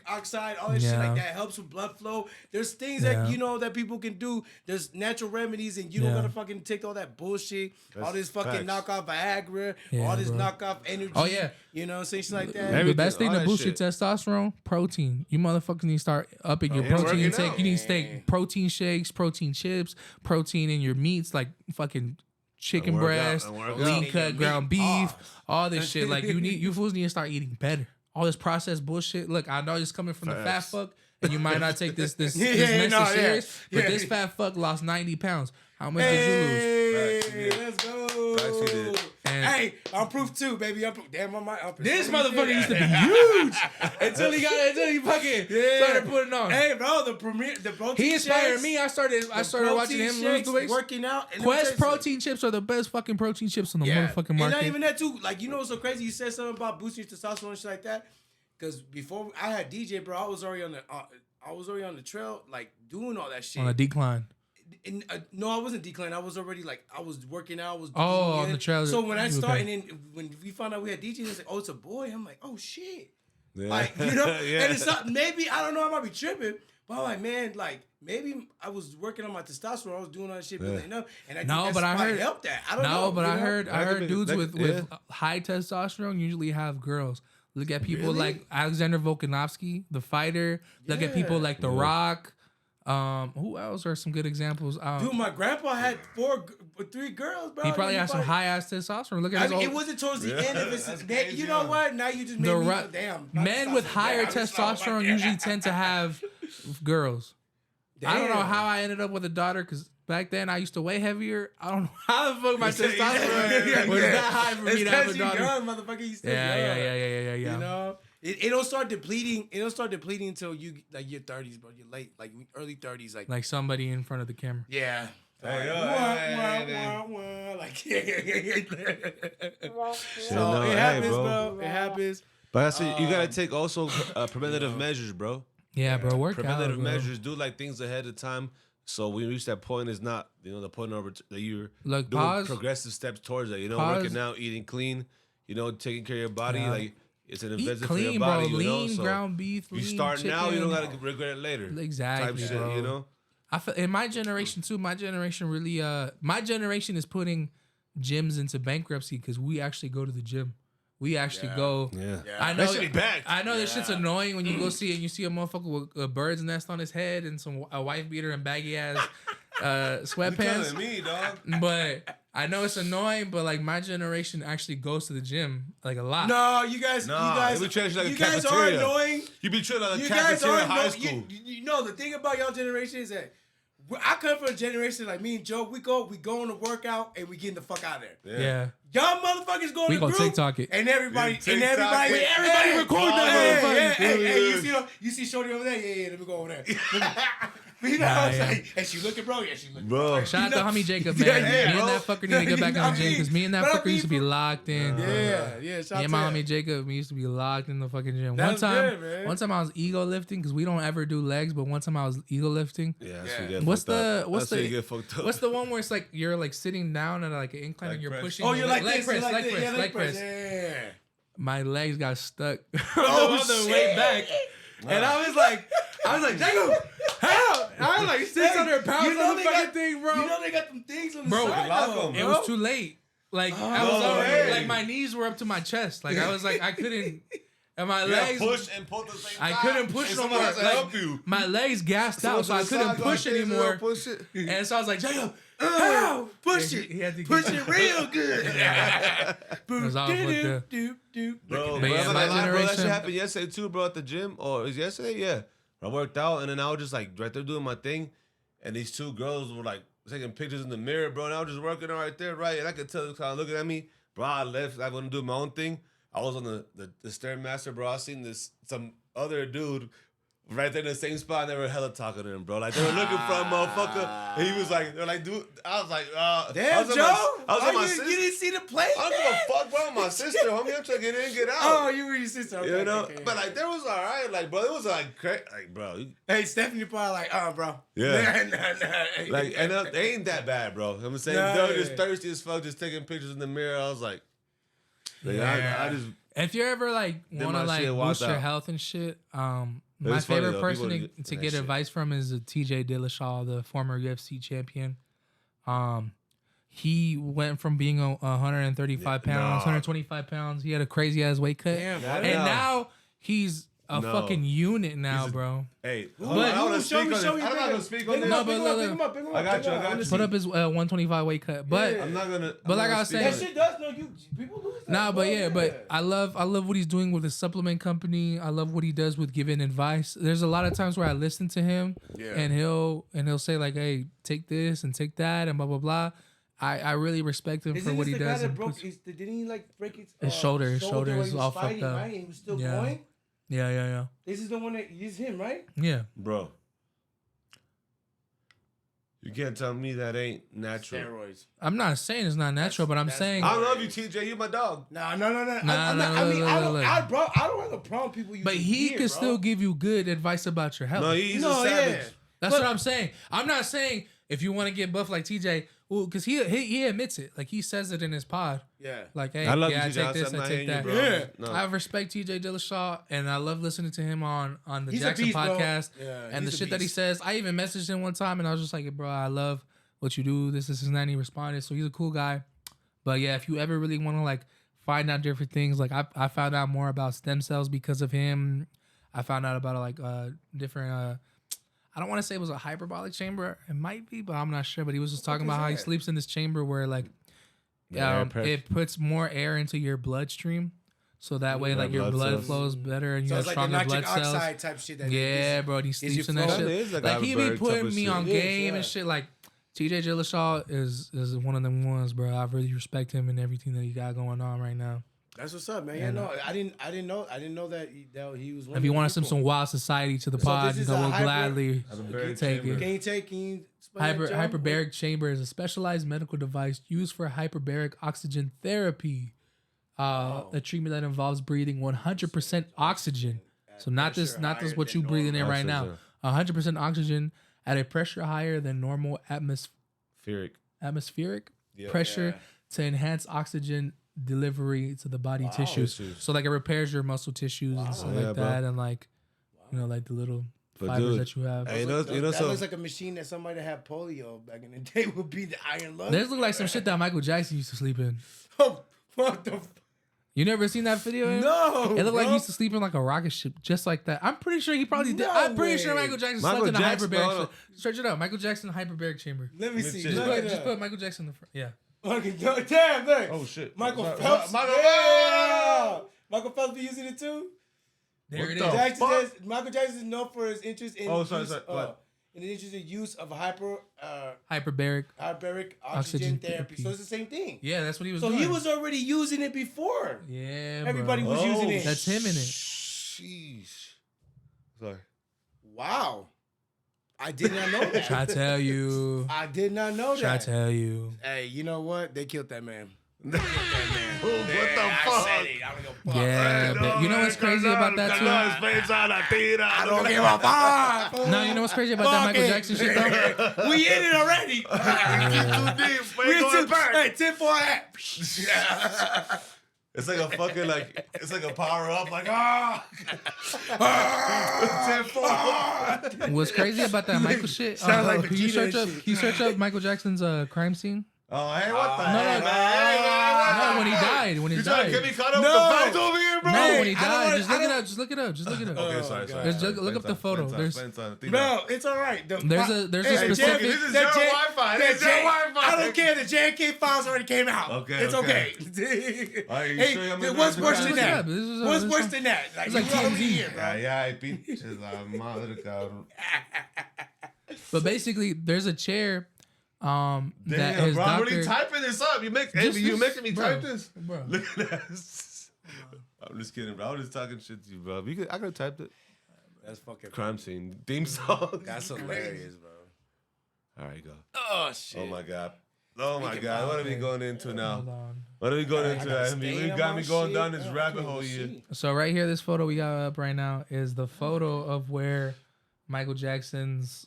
oxide, all this shit
Yeah.
like that helps with blood flow. There's things
Yeah.
that that people can do. There's natural remedies, and you don't
Yeah.
gotta fucking take all that bullshit, all
That's
this fucking
facts.
knockoff Viagra,
Yeah,
all this
bro.
knockoff energy.
Oh, yeah.
You know, saying shit like that.
The
Everything,
best thing
all
to
that
boost your
shit.
testosterone, protein. You motherfuckers need to start upping your
Yeah,
protein
working
intake.
out.
You need to take protein shakes, protein chips, protein in your meats, like fucking chicken
And work out,
breast,
and work
lean
out.
cut ground beef,
Oh.
all this shit. Like you fools need to start eating better. All this processed bullshit. Look, I know it's coming from the fat
Facts.
fuck, and you might not take this
Yeah,
message
no, yeah.
serious, but
Yeah.
this fat fuck lost 90 pounds. How much did you lose?
Hey, let's go.
Facts, he did.
And-
Hey, I'm proof too, baby. I'm proof. Damn, I'm
This motherfucker used to be huge until he fucking started putting on.
Hey, bro, the protein.
He inspired
shakes,
me. I started
the
watching him
protein
lose
shakes,
the weight.
working out. And
Quest
let me tell you
protein chips are the best fucking protein chips on the
something.
motherfucking
And
market.
not even that too. Like, you know what's so crazy? You said something about boosting your testosterone and shit like that. Because before I had DJ, bro, I was already on the I was already on the trail, like doing all that shit.
On a decline.
And, no, I wasn't declining. I was already like, I was working out. I was
on the trail.
So when I started,
okay.
and then when we found out we had DJs, it's like, oh, it's a boy. I'm like, oh shit.
Yeah.
Like, you know,
Yeah.
and it's not, maybe, I don't know, I might be tripping, but I'm like, man, like, maybe I was working on my testosterone. I was doing all that shit building up, and I think that's might help that. I don't know.
No, but I heard dudes
that,
with high testosterone usually have girls. Look at people like Alexander Volkanovski, the fighter. Look at people like The Rock. Who else are some good examples?
Dude, my grandpa had 3 girls, bro.
He probably had some high ass testosterone. Look at his
it wasn't towards the end of it. You know what? Now you just made me go, damn.
Men with higher testosterone usually tend to have girls. Damn. I don't know how I ended up with a daughter because back then I used to weigh heavier. I don't know how the fuck my testosterone was that high for me to have a daughter.
Young, motherfucker, you still young.
Yeah.
You know, it don't start depleting. It don't start depleting until you like your 30s, bro. You're late, like early 30s,
like somebody in front of the camera.
Yeah.
Hey,
like
so
it happens, bro. It happens.
But I say you gotta take also preventative measures, bro.
Yeah, bro. Work
preventative
out, bro.
measures. Do like things ahead of time. So when you reach that point, it's not the point over that you're
doing
progressive steps towards that. Working out, eating clean. Taking care of your body.
Yeah.
Like it's an investment
clean,
for your body.
Bro. Lean
So
ground beef.
You
lean
start
chicken.
now, you don't gotta regret it later.
Exactly,
type
bro.
Shit,
I feel in my generation too. My generation really. My generation is putting gyms into bankruptcy because we actually go to the gym. We actually go.
Yeah.
I know.
That should be back.
I know this shit's annoying when you go see it and you see a motherfucker with a bird's nest on his head and a wife beater and baggy ass sweatpants.
You telling me, dog.
But I know it's annoying, but like my generation actually goes to the gym like a lot.
No, you guys
you be treated like
you
a
guys are
cafeteria.
annoying.
You be treated like a
You guys
cafeteria
are
in high
annoying.
school.
You know the thing about y'all generation is that I come from a generation like me and Joe. We go on a workout and we getting the fuck out of there.
Yeah.
Y'all motherfuckers go to the group
TikTok it.
and everybody
Everybody record that motherfucker.
Hey, you see Shorty over there? Yeah, let me go over there. You know what I'm saying? And she looking, bro. Yeah, she looking.
Bro.
Shout out to homie Jacob, man. Me and that fucker need to get back on the gym because me and that fucker used to be locked in.
Yeah.
Me and my homie Jacob, we used to be locked in the fucking gym. One time I was ego lifting because we don't ever do legs, but one time I was ego lifting.
Yeah.
What's the one where it's like you're like sitting down at like an incline and you're pushing?
Oh, you're like
leg
this,
press.
Yeah.
My legs got stuck
Oh,
on the way back. And I was like, Jacob, help! I was like 600 pounds on the fucking thing, bro.
You know they got them things on the
bro,
side. Bro.
It was too late. Like I was already, like my knees were up to my chest. Like I was like I couldn't. And my legs
push and pull the same time.
I couldn't push no more. Like, my legs gassed out, so I couldn't push anymore. And so I was like, Jacob,
push it.
He had to
push it real good.
It was all fucked up.
Bro,
But yeah, my
that shit
generation.
happened yesterday too, bro, at the gym. Or it was yesterday? Yeah. I worked out and then I was just like right there doing my thing. And these 2 girls were like taking pictures in the mirror, bro. And I was just working right there, right? And I could tell them kind of looking at me. Bro, I left. I want to do my own thing. I was on the Stairmaster, bro. I seen some other dude right there in the same spot, and they were hella talking to him, bro. Like, they were looking for a motherfucker, and he was like, they're like, dude, I was like,
damn, Joe,
sister.
you didn't see the play?
I don't give a fuck, bro. My sister, homie, I'm trying to get in and get out.
Oh, you were your sister. Okay,
you know?
okay.
But, like, there was all right. Like, bro, it was, like, crazy. Like, bro.
Hey, Stephanie probably like, bro.
Yeah.
Nah.
Like, and they ain't that bad, bro. I'm saying, they're just thirsty as fuck, just taking pictures in the mirror. I was like, I just...
If you ever like want to like boost your health and shit, my favorite person to get advice from is TJ Dillashaw, the former UFC champion. He went from being 135 pounds, 125 pounds. He had a crazy ass weight cut, and now he's a fucking unit now, bro.
Hey,
but I don't know how to speak on this.
No, but look,
I got you.
Put up his 125 weight cut, but
I'm not gonna.
But like I was saying,
that shit does know you. People lose that.
Nah, but I love what he's doing with his supplement company. I love what he does with giving advice. There's a lot of times where I listen to him, and he'll say like, "Hey, take this and take that," and blah blah blah. I really respect him for what he does.
Didn't he like break
his shoulder? His shoulder is all fucked up.
Right? He was still going.
Yeah.
This is the one that is him, right?
Yeah,
bro. You can't tell me that ain't natural.
Steroids.
I'm not saying it's not natural, but I'm saying
I love you, TJ. You my dog.
No.
Nah,
I
look,
don't have a problem with people using
but he
gear,
can
bro.
still give you good advice about your health.
No, he's a savage.
That's what I'm saying. I'm not saying if you want to get buff like TJ, well, because he admits it. Like he says it in his pod.
Yeah.
Like, hey,
I love
yeah, I
you, TJ.
take this,
I'm
I
not
take
hating you,
that.
bro.
Yeah.
No.
I respect TJ Dillashaw, and I love listening to him on the
He's a
Jackson
beast, bro.
podcast.
Yeah,
and the
he's a
shit that he
beast.
says. I even messaged him one time, and I was just like, bro, I love what you do. This and that. And he responded. So he's a cool guy. But yeah, if you ever really want to like find out different things, like I found out more about stem cells because of him. I found out about like different. I don't want to say it was a hyperbaric chamber. It might be, but I'm not sure. But he was just talking about how he sleeps in this chamber where like it puts more air into your bloodstream. So that way, like your blood flows better and you
So
have
it's like the
stronger
nitric
blood cells.
oxide type shit. That
Yeah, bro, and he
you
sleeps in that
flow?
shit.
It is like
Like he be
Hyperbaric type
putting
of
me
shit.
on
Yeah,
game
yeah.
and shit. Like TJ Dillashaw is one of them ones, bro. I really respect him and everything that he got going on right now.
That's what's up, man. Yeah, no, I didn't know that he was. One
If
of
you
the
want some
people.
wild society to the
So
pod,
this
you
is
know,
a
we'll
hyper-
gladly
Hyperbaric
take
chamber.
it.
Can you explain that, Joe?
Hyperbaric chamber is a specialized medical device used for hyperbaric oxygen therapy. A treatment that involves breathing 100% oxygen. So not this what you breathing in right now. 100% oxygen at a pressure higher than normal atmospheric pressure to enhance oxygen delivery to the body tissues. So like it repairs your muscle tissues and stuff like that, and like you know, like the little fibers that you have.
Hey, that
that looks like a machine that somebody that had polio back in the day would be the iron lung.
Those look like some shit that Michael Jackson used to sleep in.
Oh, what the?
You never seen that video?
No,
It looked like he
bro.
used to sleep in like a rocket ship, just like that. I'm pretty sure he probably did.
No
I'm pretty sure
way.
Michael Jackson
Michael
slept in a
Jackson,
hyperbaric.
hold
Search it up. Michael Jackson hyperbaric chamber.
Let me see.
Just
Look at
Just
that.
put Michael Jackson in the front. Yeah.
Fucking damn, look.
Oh shit.
Michael
Sorry.
Phelps.
Michael-
Yeah. Michael Phelps be using it too.
There
What
it
the
is.
fuck?
Jackson says Michael Jackson is known for his interest in
What?
in the interest in use of
Hyperbaric.
hyperbaric oxygen
Oxygen
therapy.
therapy.
So it's the same thing.
Yeah, that's what he was
So
doing.
he was already using it before.
Yeah, bro.
Everybody was using it.
That's him in it.
Sheesh. Sorry.
Wow. I did not know that.
Try to tell you.
I did not know
Try
that.
to tell you.
Hey, you know what? They killed that man.
What the
I said it. I don't give a fuck.
Yeah, but you know what's crazy about that too?
I don't give a fuck.
No, you know what's crazy about that Michael Jackson shit though?
We in it already. Hey, 10 for that.
It's like a fucking it's like a power up like 10 4.
What's crazy about that Michael shit?
Sounds like
Can you
Vegeta
search
and
up?
shit.
Can you search up Michael Jackson's crime scene?
Oh, hey, what the
No,
heck,
no,
man?
no, when he died. When he
You trying to
died.
get me caught up
No.
with the facts over here, bro?
No,
Hey,
when he
I don't
died.
wanna-
Just look it up. Just look it up. Just look it up.
Okay, sorry.
Just look up the photo. There's-
Bro, it's all right.
There's a
Hey,
specific.
This is
that
your
J-
Wi-Fi.
that
This is your
J-
Wi-Fi.
I don't care. The JK files already came out.
Okay,
It's
okay.
okay.
Are you
Hey,
sure I'm
what's
in
worse
the
than
Look it
that?
up. This is,
What's
this
worse
is-
than that? Like,
it's like
you already
TMZ.
here, bro.
Yeah, pinches la madre, cabrón.
But basically, there's a chair. That
Damn,
his
bro, I'm
doctor.
really typing this up. You making me
bro,
type this?
bro.
Look at that. I'm just kidding, bro. I was just talking shit to you, bro. I could have typed it.
That's fucking
Crime scene theme song.
That's hilarious, bro.
All right, go.
Oh shit.
Oh my god. Oh my
Speaking
god.
of-
What are we going into now?
Hold on.
What are we going
I
into?
gotta
I mean,
stay
you
on
got
my
me going
shit.
down this
Oh, I
rabbit
can't
hole
even
here.
see.
So right here, this photo we got up right now is the photo of where Michael Jackson's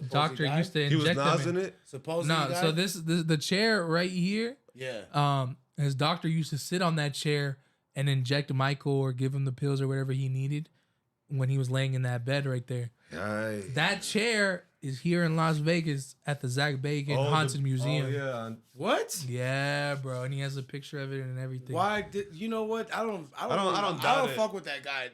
doctor
died?
used to
He was
inject him.
nosing it.
Supposedly
No,
he
so
died?
this the chair right here.
Yeah.
His doctor used to sit on that chair and inject Michael or give him the pills or whatever he needed when he was laying in that bed right there.
Aye.
That chair is here in Las Vegas at the Zach Bagans Haunted Museum.
Oh yeah.
What?
Yeah, bro, and he has a picture of it and everything.
Why did you know what? I don't
doubt it.
fuck with that guy.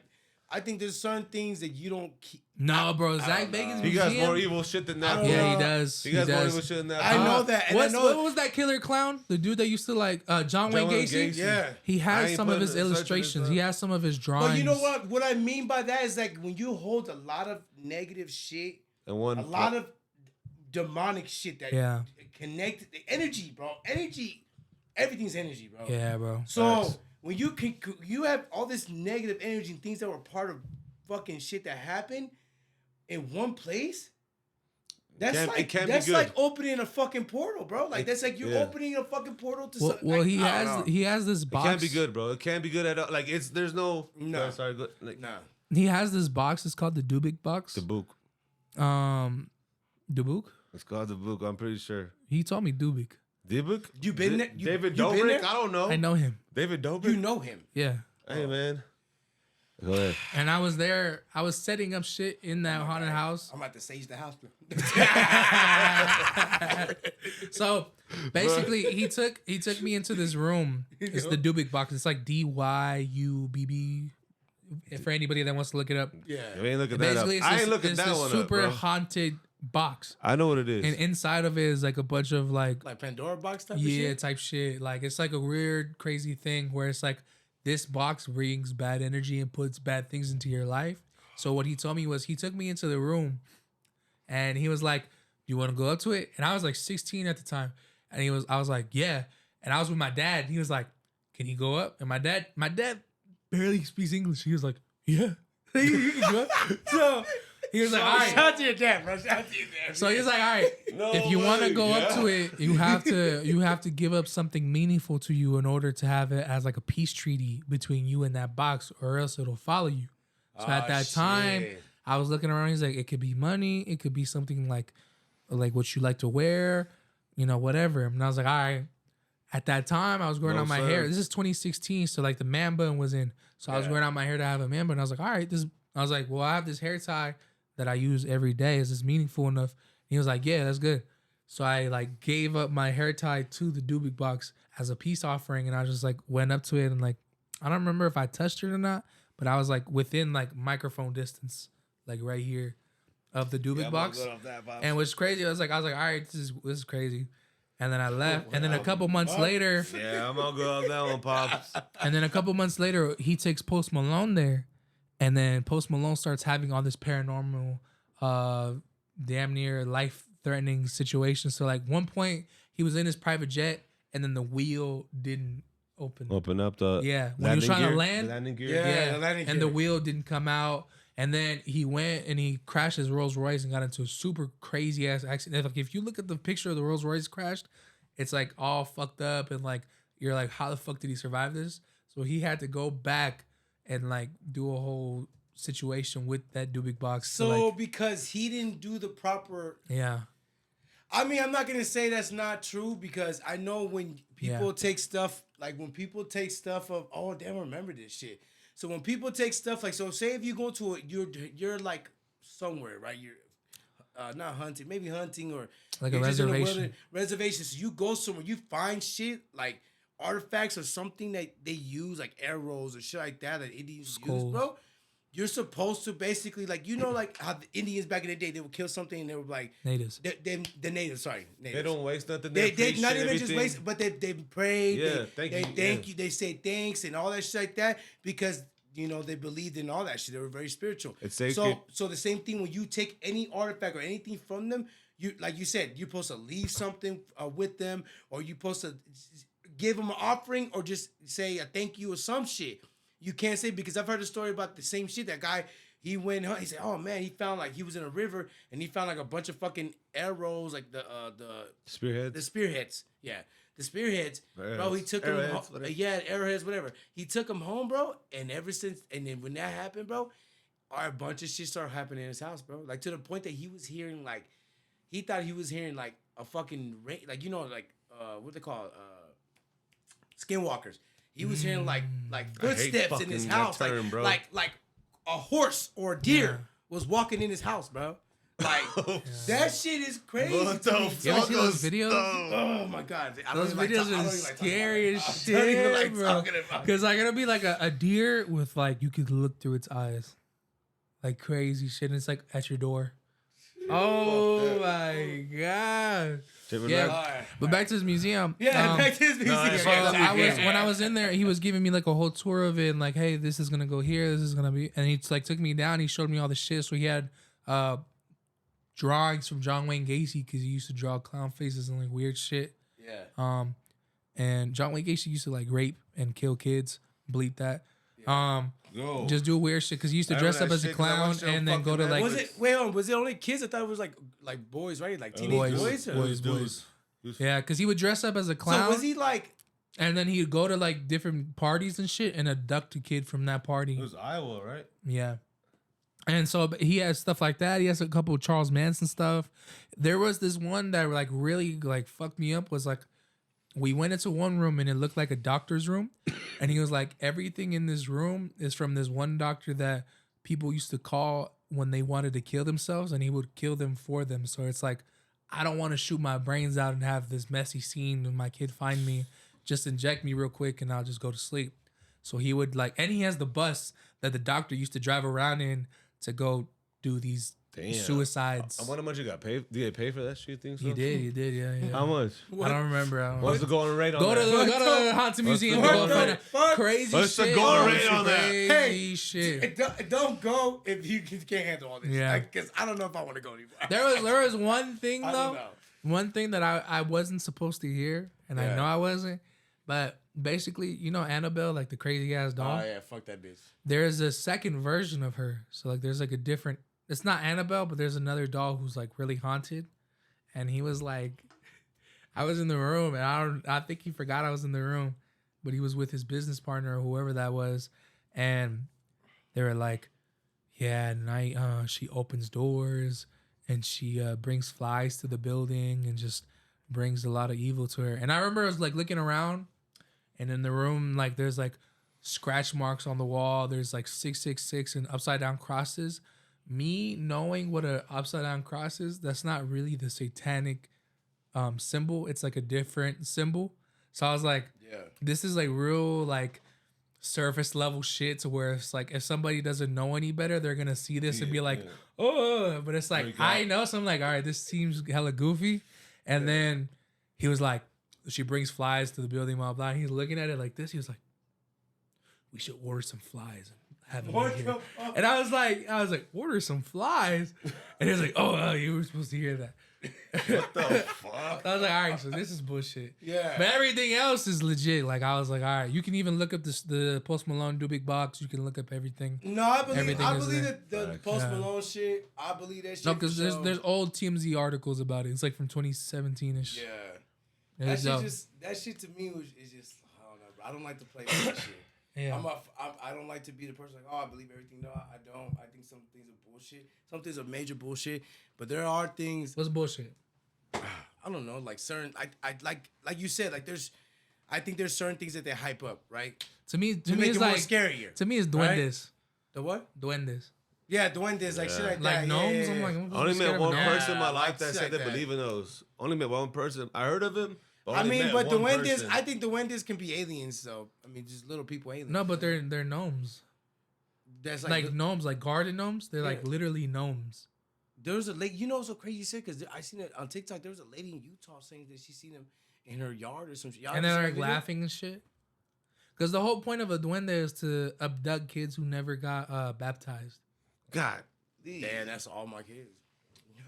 I think there's certain things that you don't keep.
No, bro, Zach
don't know.
Bagans
He got
Museum.
more evil shit than
I
that.
don't
Yeah,
know.
he does.
He got more
does.
evil shit than that.
I know that. And I know
What was that killer clown? The dude that used to like John Wayne Gacy?
Yeah.
He
I
has
ain't
some of
putting
his
it- searching this
illustrations.
up.
He has some of his drawings.
But you know what? What I mean by that is like when you hold a lot of negative shit,
And one.
a lot of demonic shit that
Yeah.
connected the energy, bro. Energy, everything's energy, bro.
Yeah, bro.
So
Facts.
when you have all this negative energy and things that were part of fucking shit that happened in one place,
It can't be
that's
good.
like opening a fucking portal, bro. Like that's like you're opening a fucking portal to something.
Well,
like,
he has this
It
box.
can't be good, bro. It can't be good at all. Like there's no.
No.
Sorry. Good. Like,
Nah.
He has this box. It's called the Dubik box.
the book.
Dubuk.
It's called the book. I'm pretty sure.
He told me Dubik.
The book.
You been there?
David
you been
Dobrik.
there?
I don't know.
I know him.
David Dobrik.
You know him.
Yeah.
Hey man. Go ahead.
And I was there. I was setting up shit in that haunted house.
I'm about to sage the house.
So basically, he took me into this room. It's the Dubik box. It's like DYUBB. For anybody that wants to look it up.
Yeah.
You ain't looking that up.
Basically,
I ain't looking
it's
that
this
one
super
up, bro.
haunted box.
I know what it is.
And inside of it is like a bunch of like
Pandora box type of
yeah,
shit?
type shit. Like it's like a weird, crazy thing where it's like this box brings bad energy and puts bad things into your life. So what he told me was he took me into the room and he was like, "Do you want to go up to it?" And I was like 16 at the time. And I was like, "Yeah." And I was with my dad. He was like, "Can he go up?" And my dad barely speaks English. He was like, "Yeah." You can go up. So he was like, "All right."
Shout out to your dad, bro. Shout out to your dad.
So he was like, "All right, if you want to go up to it, you have to give up something meaningful to you in order to have it as like a peace treaty between you and that box, or else it'll follow you." So at that time, I was looking around. He's like, "It could be money. It could be something like what you like to wear, whatever." And I was like, "All right." At that time, I was growing out my hair. This is 2016, so like the man bun was in. So I was growing out my hair to have a man bun. I was like, "All right, I was like, well, I have this hair tie that I use every day. Is this meaningful enough?" And he was like, "Yeah, that's good." So I like gave up my hair tie to the Dubik box as a peace offering, and I just like went up to it and like I don't remember if I touched it or not, but I was like within like microphone distance, like right here, of the Dubik box. And what's crazy, I was like, all right, this is crazy. And then I left. And then a couple months later,
Yeah, I'm gonna go on that one, pops.
and then a couple months later, he takes Post Malone there. And then Post Malone starts having all this paranormal, damn near life-threatening situations. So like one point, he was in his private jet, and then the wheel didn't open.
Open up the
When he was trying to land,
the landing gear.
Yeah. the landing
and the
gear.
wheel didn't come out. And then he went and he crashed his Rolls Royce and got into a super crazy ass accident. Like if you look at the picture of the Rolls Royce crashed, it's like all fucked up and like you're like, how the fuck did he survive this? So he had to go back and like do a whole situation with that Dubik box.
So because he didn't do the proper.
Yeah.
I mean, I'm not gonna say that's not true because I know when people take stuff of oh damn, I remember this shit. So when people take stuff like say if you go to you're like somewhere, right? You're not hunting, maybe hunting or
like a reservation.
Reservation. So you go somewhere, you find shit like artifacts or something that they use like arrows or shit like that Indians use, bro. You're supposed to basically like like how the Indians back in the day they would kill something and they were like
natives.
The natives, sorry. Natives.
They don't waste nothing.
They not even just waste, but they pray.
Yeah,
they thank you. They say thanks and all that shit like that because they believed in all that shit. They were very spiritual.
It's sacred.
So the same thing when you take any artifact or anything from them, you like you said, you're supposed to leave something with them, or you're supposed to give them an offering, or just say a thank you or some shit. You can't say because I've heard a story about the same shit. That guy, he went, he said, "Oh man, he found like he was in a river and he found like a bunch of fucking arrows, like the
spearheads.
The spearheads, yeah, the spearheads, bro. He took them, arrowheads, whatever. He took them home, bro. And ever since, and then when that happened, bro, a bunch of shit started happening in his house, bro. Like to the point that he was hearing like, he thought he was hearing like a fucking like what they call skinwalkers. He was hearing like footsteps in his house,
term,
like a horse or a deer was walking in his house, bro. Like that shit is crazy.
What the fuck?
You ever see those videos?
Oh my god,
those videos are scary as shit, bro. Because like it'll be like a deer with like you could look through its eyes, like crazy shit. And it's like at your door. Oh my god. Yeah, but back to his museum.
Yeah, back to his museum.
So when I was in there, he was giving me like a whole tour of it, and like, hey, this is gonna go here, this is gonna be, and he like took me down. He showed me all the shit. So he had drawings from John Wayne Gacy because he used to draw clown faces and like weird shit.
Yeah.
And John Wayne Gacy used to like rape and kill kids, bleep that.
Yo.
just do weird shit because he used to
I
dress
remember
up
that
as a
shit 'cause I
clown
watched it on
and then go to
fucking
like
Netflix.
Was it only kids? I thought it was like boys, right? Like teenage boys.
boys. Yeah, because he would dress up as a clown.
So was he like?
And then he'd go to like different parties and shit and abduct a kid from that party.
It was Iowa, right?
Yeah. And so he has stuff like that. He has a couple of Charles Manson stuff. There was this one that like really like fucked me up was like we went into one room and it looked like a doctor's room. And he was like, everything in this room is from this one doctor that people used to call when they wanted to kill themselves and he would kill them for them. So it's like, I don't want to shoot my brains out and have this messy scene when my kid find me. Just inject me real quick and I'll just go to sleep. So he would like, and he has the bus that the doctor used to drive around in to go do these suicides.
How much you got paid? Did you get paid for that shit? Thing?
He did, yeah.
How much?
I don't remember.
What's the going rate on
Go
that?
to the Haunted Museum.
What the fuck?
Crazy
What's
shit.
the going rate on that?
Hey,
shit.
Don't go if you can't handle all this.
Yeah.
Because I don't know if I want to go anymore.
There was one thing
I don't
though.
know.
One thing that I wasn't supposed to hear, and I
Yeah.
know I wasn't, but basically, you know Annabelle, like the crazy ass doll.
Oh yeah, fuck that bitch.
There's a second version of her. So like there's like a different, it's not Annabelle, but there's another doll who's like really haunted. And he was like, I was in the room and I think he forgot I was in the room, but he was with his business partner or whoever that was. And they were like, yeah, at night she opens doors and she brings flies to the building and just brings a lot of evil to her. And I remember I was like looking around and in the room, like there's like scratch marks on the wall. There's like 666 and upside down crosses. Me knowing what a upside down cross is, that's not really the satanic symbol. It's like a different symbol. So I was like,
Yeah.
this is like real like surface level shit to where it's like if somebody doesn't know any better, they're gonna see this and be like, oh, but it's like I know, so I'm like, all right, this seems hella goofy. And then he was like, she brings flies to the building, blah blah. And he's looking at it like this. He was like, we should order some flies and have them in here. And I was like, order some flies. And he was like, oh, you were supposed to hear that.
What the fuck?
I was like, all right, so this is bullshit.
Yeah.
But everything else is legit. Like I was like, all right, you can even look up the Post Malone Do Big Box. You can look up everything.
No, I believe
Everything is
that the Post Malone shit. I believe that shit.
No, because there's old TMZ articles about it. It's like from 2017ish.
Yeah. That shit to me is just I don't know, bro. I don't like to play with that shit.
Yeah.
I don't like to be the person like, oh, I believe everything. No, I don't. I think some things are bullshit. Some things are major bullshit. But there are things.
What's bullshit?
I don't know, like certain. I like you said, like I think there's certain things that they hype up, right?
To me,
To make
it's
it more
like
scarier.
To me, it's
right?
Duendes.
The what?
Duendes.
Yeah, Duendes, like shit like that.
Like gnomes.
Yeah,
I'm
yeah.
like,
I only met one person in my
Yeah,
life
like
that
shit
said
like
they
that.
believe in those. Only met one person. I heard of him.
I mean, but Duendes,
person.
I think Duendes can be aliens, though. I mean, just little people aliens.
No, but they're gnomes.
That's
Like gnomes, like garden gnomes. They're like
Yeah.
literally gnomes.
There was a lady, you know, what's so crazy shit because I seen it on TikTok. There was a lady in Utah saying that she seen them in her yard or some shit. Y'all
And
ever
they're
seen
like
that video?
laughing and shit. Because the whole point of a duende is to abduct kids who never got baptized.
God.
Damn, that's all my kids.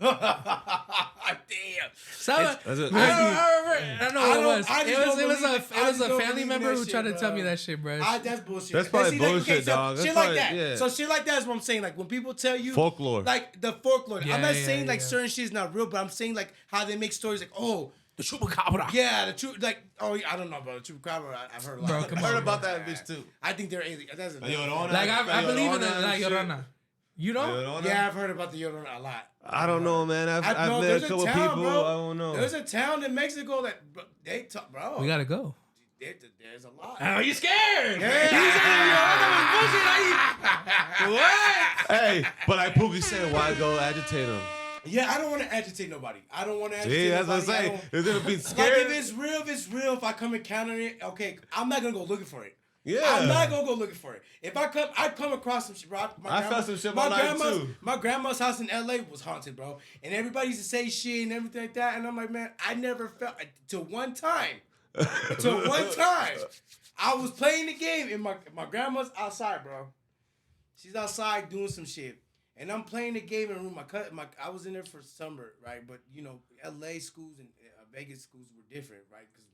Damn.
So
That's it.
I don't know what it was.
I
It
just
was
don't
it was
believe
a
it. I just don't
family
believe
member
that
who
shit,
tried to tell me
bro.
that shit, bro.
That's bullshit.
That's
But
probably
see, like,
bullshit,
so,
dog. That's
Shit like
probably-
that.
yeah.
So shit like that is what I'm saying. Like when people tell you
Folklore.
like the folklore.
Yeah,
I'm not
yeah,
saying like
yeah.
certain shit is not real, but I'm saying like how they make stories like, oh,
The Chupacabra.
yeah, the truth. Like, oh, yeah, I don't know, bro. The Chupacabra, I've heard a lot.
Bro, come
I heard
on,
about that bitch too.
I think they're alien. That's a
Llorona.
Like I believe in
Llorona
the like
and shit.
Llorona. You know?
Llorona?
Yeah, I've heard about the Llorona a lot.
I don't know, man. I've
know
met
there's
a couple
town,
people.
bro.
I don't know.
There's a town in Mexico that bro, they talk, bro.
We gotta go.
There's a lot.
Are you scared?
Hey, but like Pookie said, why go agitate them?
Yeah, I don't want to agitate nobody. I don't want to agitate
See, that's what I'm
nobody.
saying. They're gonna be
Like
scared.
if it's real, if I come encounter it, okay, I'm not gonna go looking for it.
Yeah.
I'm not gonna go looking for it. If I come across some shit, bro.
I felt some shit my life too.
My grandma's house in LA was haunted, bro. And everybody used to say shit and everything like that. And I'm like, man, I never felt till one time. I was playing the game and my grandma's outside, bro. She's outside doing some shit. And I'm playing the game in the room. I was in there for summer, right? But, you know, LA schools and Vegas schools were different, right? Because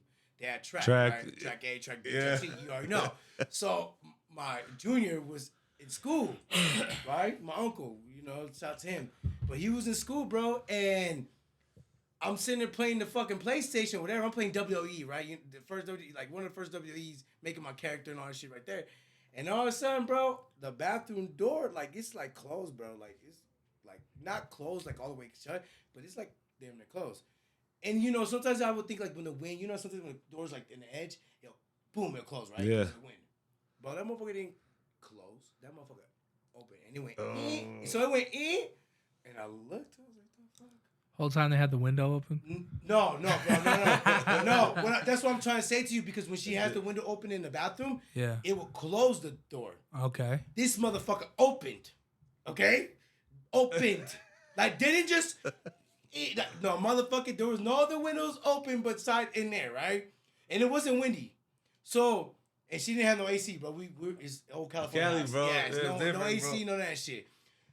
they had track,
Track.
right? Track A, track B,
Yeah.
track C. You already know. So my junior was in school, right? My uncle, shout out to him. But he was in school, bro, and I'm sitting there playing the fucking PlayStation, whatever. I'm playing WWE, right? The first WWE, like one of the first WWEs, making my character and all that shit right there. And all of a sudden, bro, the bathroom door, like, it's like closed, bro. Like, it's like not closed, like all the way shut, but it's like damn near closed. And sometimes I would think like when the wind, sometimes when the door's like in the edge, boom, it'll close, right?
Yeah.
The wind. But that motherfucker didn't close. That motherfucker opened. And it went in. So it went in, and I looked, I was like, the fuck?
Whole time they had the window open.
No, bro, no. That's what I'm trying to say to you, because when she has the window open in the bathroom,
Yeah.
it will close the door.
Okay.
This motherfucker opened, okay? Opened. Like, didn't just... No, motherfucker, there was no other windows open but side in there, right? And it wasn't windy. So, and she didn't have no AC, bro. It's old California
Cali,
house.
bro.
Yeah, it's no AC, none of that shit.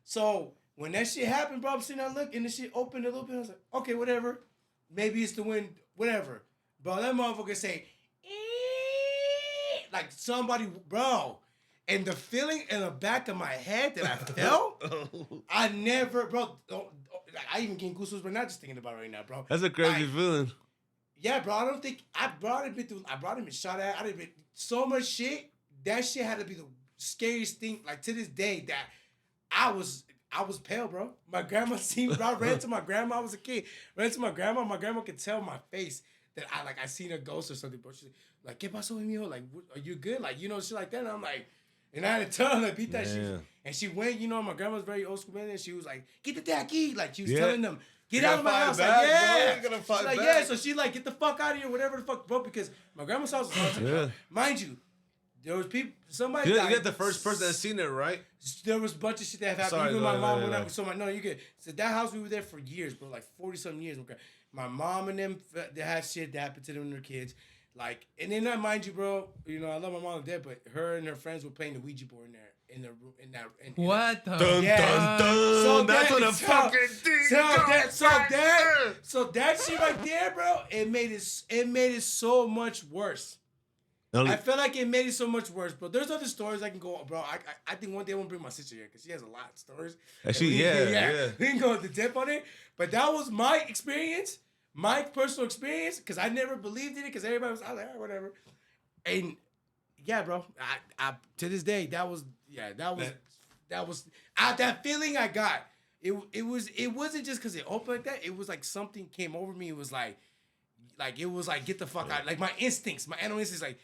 So, when that shit happened, bro, I'm sitting there looking, and the shit opened a little bit. I was like, okay, whatever. Maybe it's the wind, whatever. Bro, that motherfucker say, like somebody, bro. And the feeling in the back of my head that I felt, I never, bro. I even getting goosebumps, but not just thinking about it right now, bro.
That's a crazy feeling.
Yeah, bro. I don't think I brought him in shot at. I didn't so much shit. That shit had to be the scariest thing. Like to this day, that I was pale, bro. My grandma seen me. I ran to my grandma. I was a kid. Ran to my grandma. My grandma could tell my face that I seen a ghost or something, bro. She's like, "¿Qué pasó, mijo? Like, are you good? Like, shit like that." And I'm like, and I had to tell her, like, beat that shit. And she went, my grandma's very old school man, and she was like, "Get the daki." Like, she was telling them, "Get out of my house."
Back,
like, yeah.
Bro. You gotta fight
like,
back.
yeah. So she like, "Get the fuck out of here," whatever the fuck, bro. Because my grandma's house was haunted.
Yeah.
Mind you, there was people. Somebody.
You're
died.
the first person that's seen it, right?
There was a bunch of shit that happened.
Sorry,
Even my mom went
no.
up. So you get. So that house, we were there for years, bro. Like 40-something years. My mom and them, they had shit that happened to them and their kids. Like, and then mind you, bro. I love my mom to death, but her and her friends were playing the Ouija board in there. In the room, in that.
What the?
Dun,
Yeah.
dun, dun.
So
That's
that-
what a
so-
fucking thing.
So that shit right there, bro. It made it so much worse. I feel like it made it so much worse, bro. There's other stories I can go, bro. I think one day I want to bring my sister here because she has a lot of stories.
Yeah.
We can go into depth on it. But that was my experience, my personal experience, because I never believed in it because everybody was, I was like, whatever. And yeah, bro. I to this day, that feeling I got. It wasn't just because it opened like that. It was like something came over me. It was like get the fuck out. Like my instincts, my animal instincts, like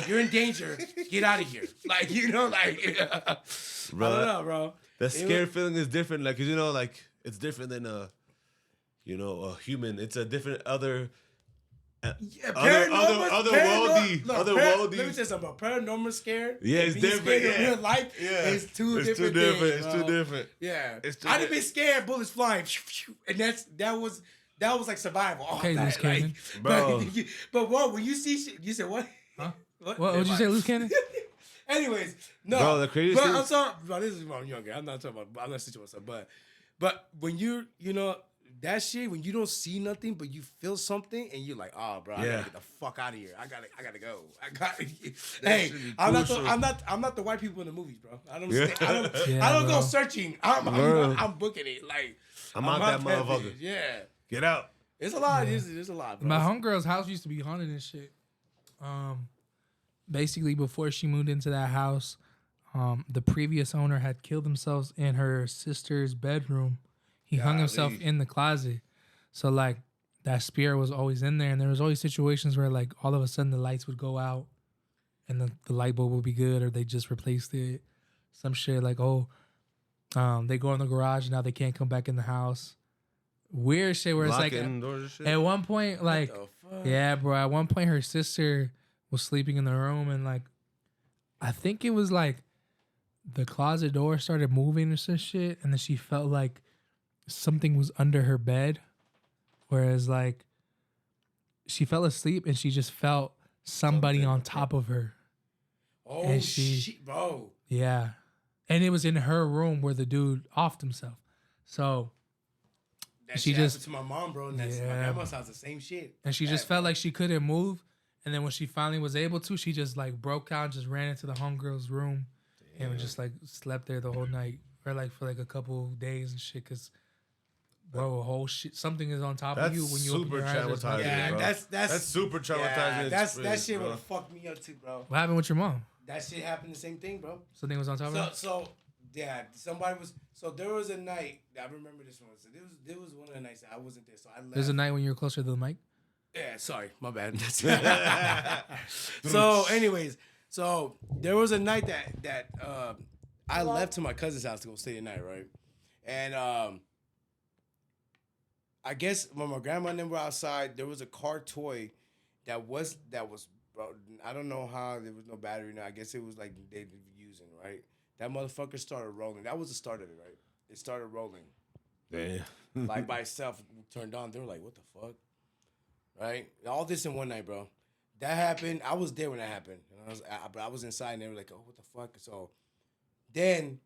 you're in danger. Get out of here. Like
Bro,
I don't know, bro.
That scary feeling is different. Like, 'cause like it's different than a human. It's a different other.
Yeah,
otherworldly.
Let me tell you something about paranormal scared.
Yeah, it's
being
different.
scared in real life.
Yeah.
It's two different
It's
things,
too
bro.
different.
Yeah,
It's too
I'd have been scared, bullets flying, and that was like survival.
Okay, Loose Cannon.
Bro.
But what when you see shit, you said what?
Huh? What would you say, Loose Cannon?
Anyways, no.
Bro, the craziest
But
thing-
I'm sorry, bro. This is when I'm younger. I'm not talking about. I'm not situating myself. But when you that shit, when you don't see nothing, but you feel something, and you're like, oh, bro, I gotta get the fuck out of here. I gotta go. Hey,
should be
I'm
crucial.
not the white people in the movies, bro. I don't.
Yeah.
I don't
bro.
go searching.
Bro.
I'm booking it. Like
I'm out that motherfucker.
bitch. Yeah,
Get out.
it's a lot. It's a lot, bro.
My homegirl's house used to be haunted and shit. Basically, before she moved into that house, the previous owner had killed themselves in her sister's bedroom. He hung himself in the closet. So, like, that spirit was always in there. And there was always situations where, like, all of a sudden the lights would go out and the light bulb would be good, or they just replaced it. Some shit like, they go in the garage and now they can't come back in the house. Weird shit where it's like,
Locking doors and shit.
at one point, like,
the fuck?
yeah, bro. At one point, her sister was sleeping in the room, and like, I think it was like the closet door started moving or some shit, and then she felt like something was under her bed, whereas like she fell asleep and she just felt somebody on top of her.
Oh
and she-
shit, bro.
Yeah, and it was in her room where the dude offed himself. So.
That
She
shit
just-
happened to my mom, bro. And that's my
Yeah.
grandma's house, the same shit.
And she just
Yeah,
felt like she couldn't move. And then when she finally was able to, she just like broke out, just ran into the homegirl's room, and just like slept there the whole night, or like for like a couple days and shit. Cause bro, a whole shit, something is on top of you when you open your eyes.
Traumatizing,
Yeah,
bro.
that's
super traumatizing.
That shit would have fucked me up too, bro.
What happened with your mom?
That shit happened the same thing, bro.
Something was on top of her?
So yeah, somebody was. So there was a night. I remember this one. So there was one of the nights that I wasn't there. So I left.
There's a night when you were closer to the mic.
Yeah, sorry, my bad. So, anyways, so there was a night that I left to my cousin's house to go stay the night, right? And I guess when my grandma and them were outside, there was a car toy that was bro, I don't know how there was no battery. Now I guess it was like they were using, right? That motherfucker started rolling. That was the start of it, right? It started rolling.
Damn.
Like by itself, turned on. They were like, "What the fuck?" Right? All this in one night, bro. That happened. I was there when that happened. And I was inside, and they were like, "Oh, what the fuck?" So then,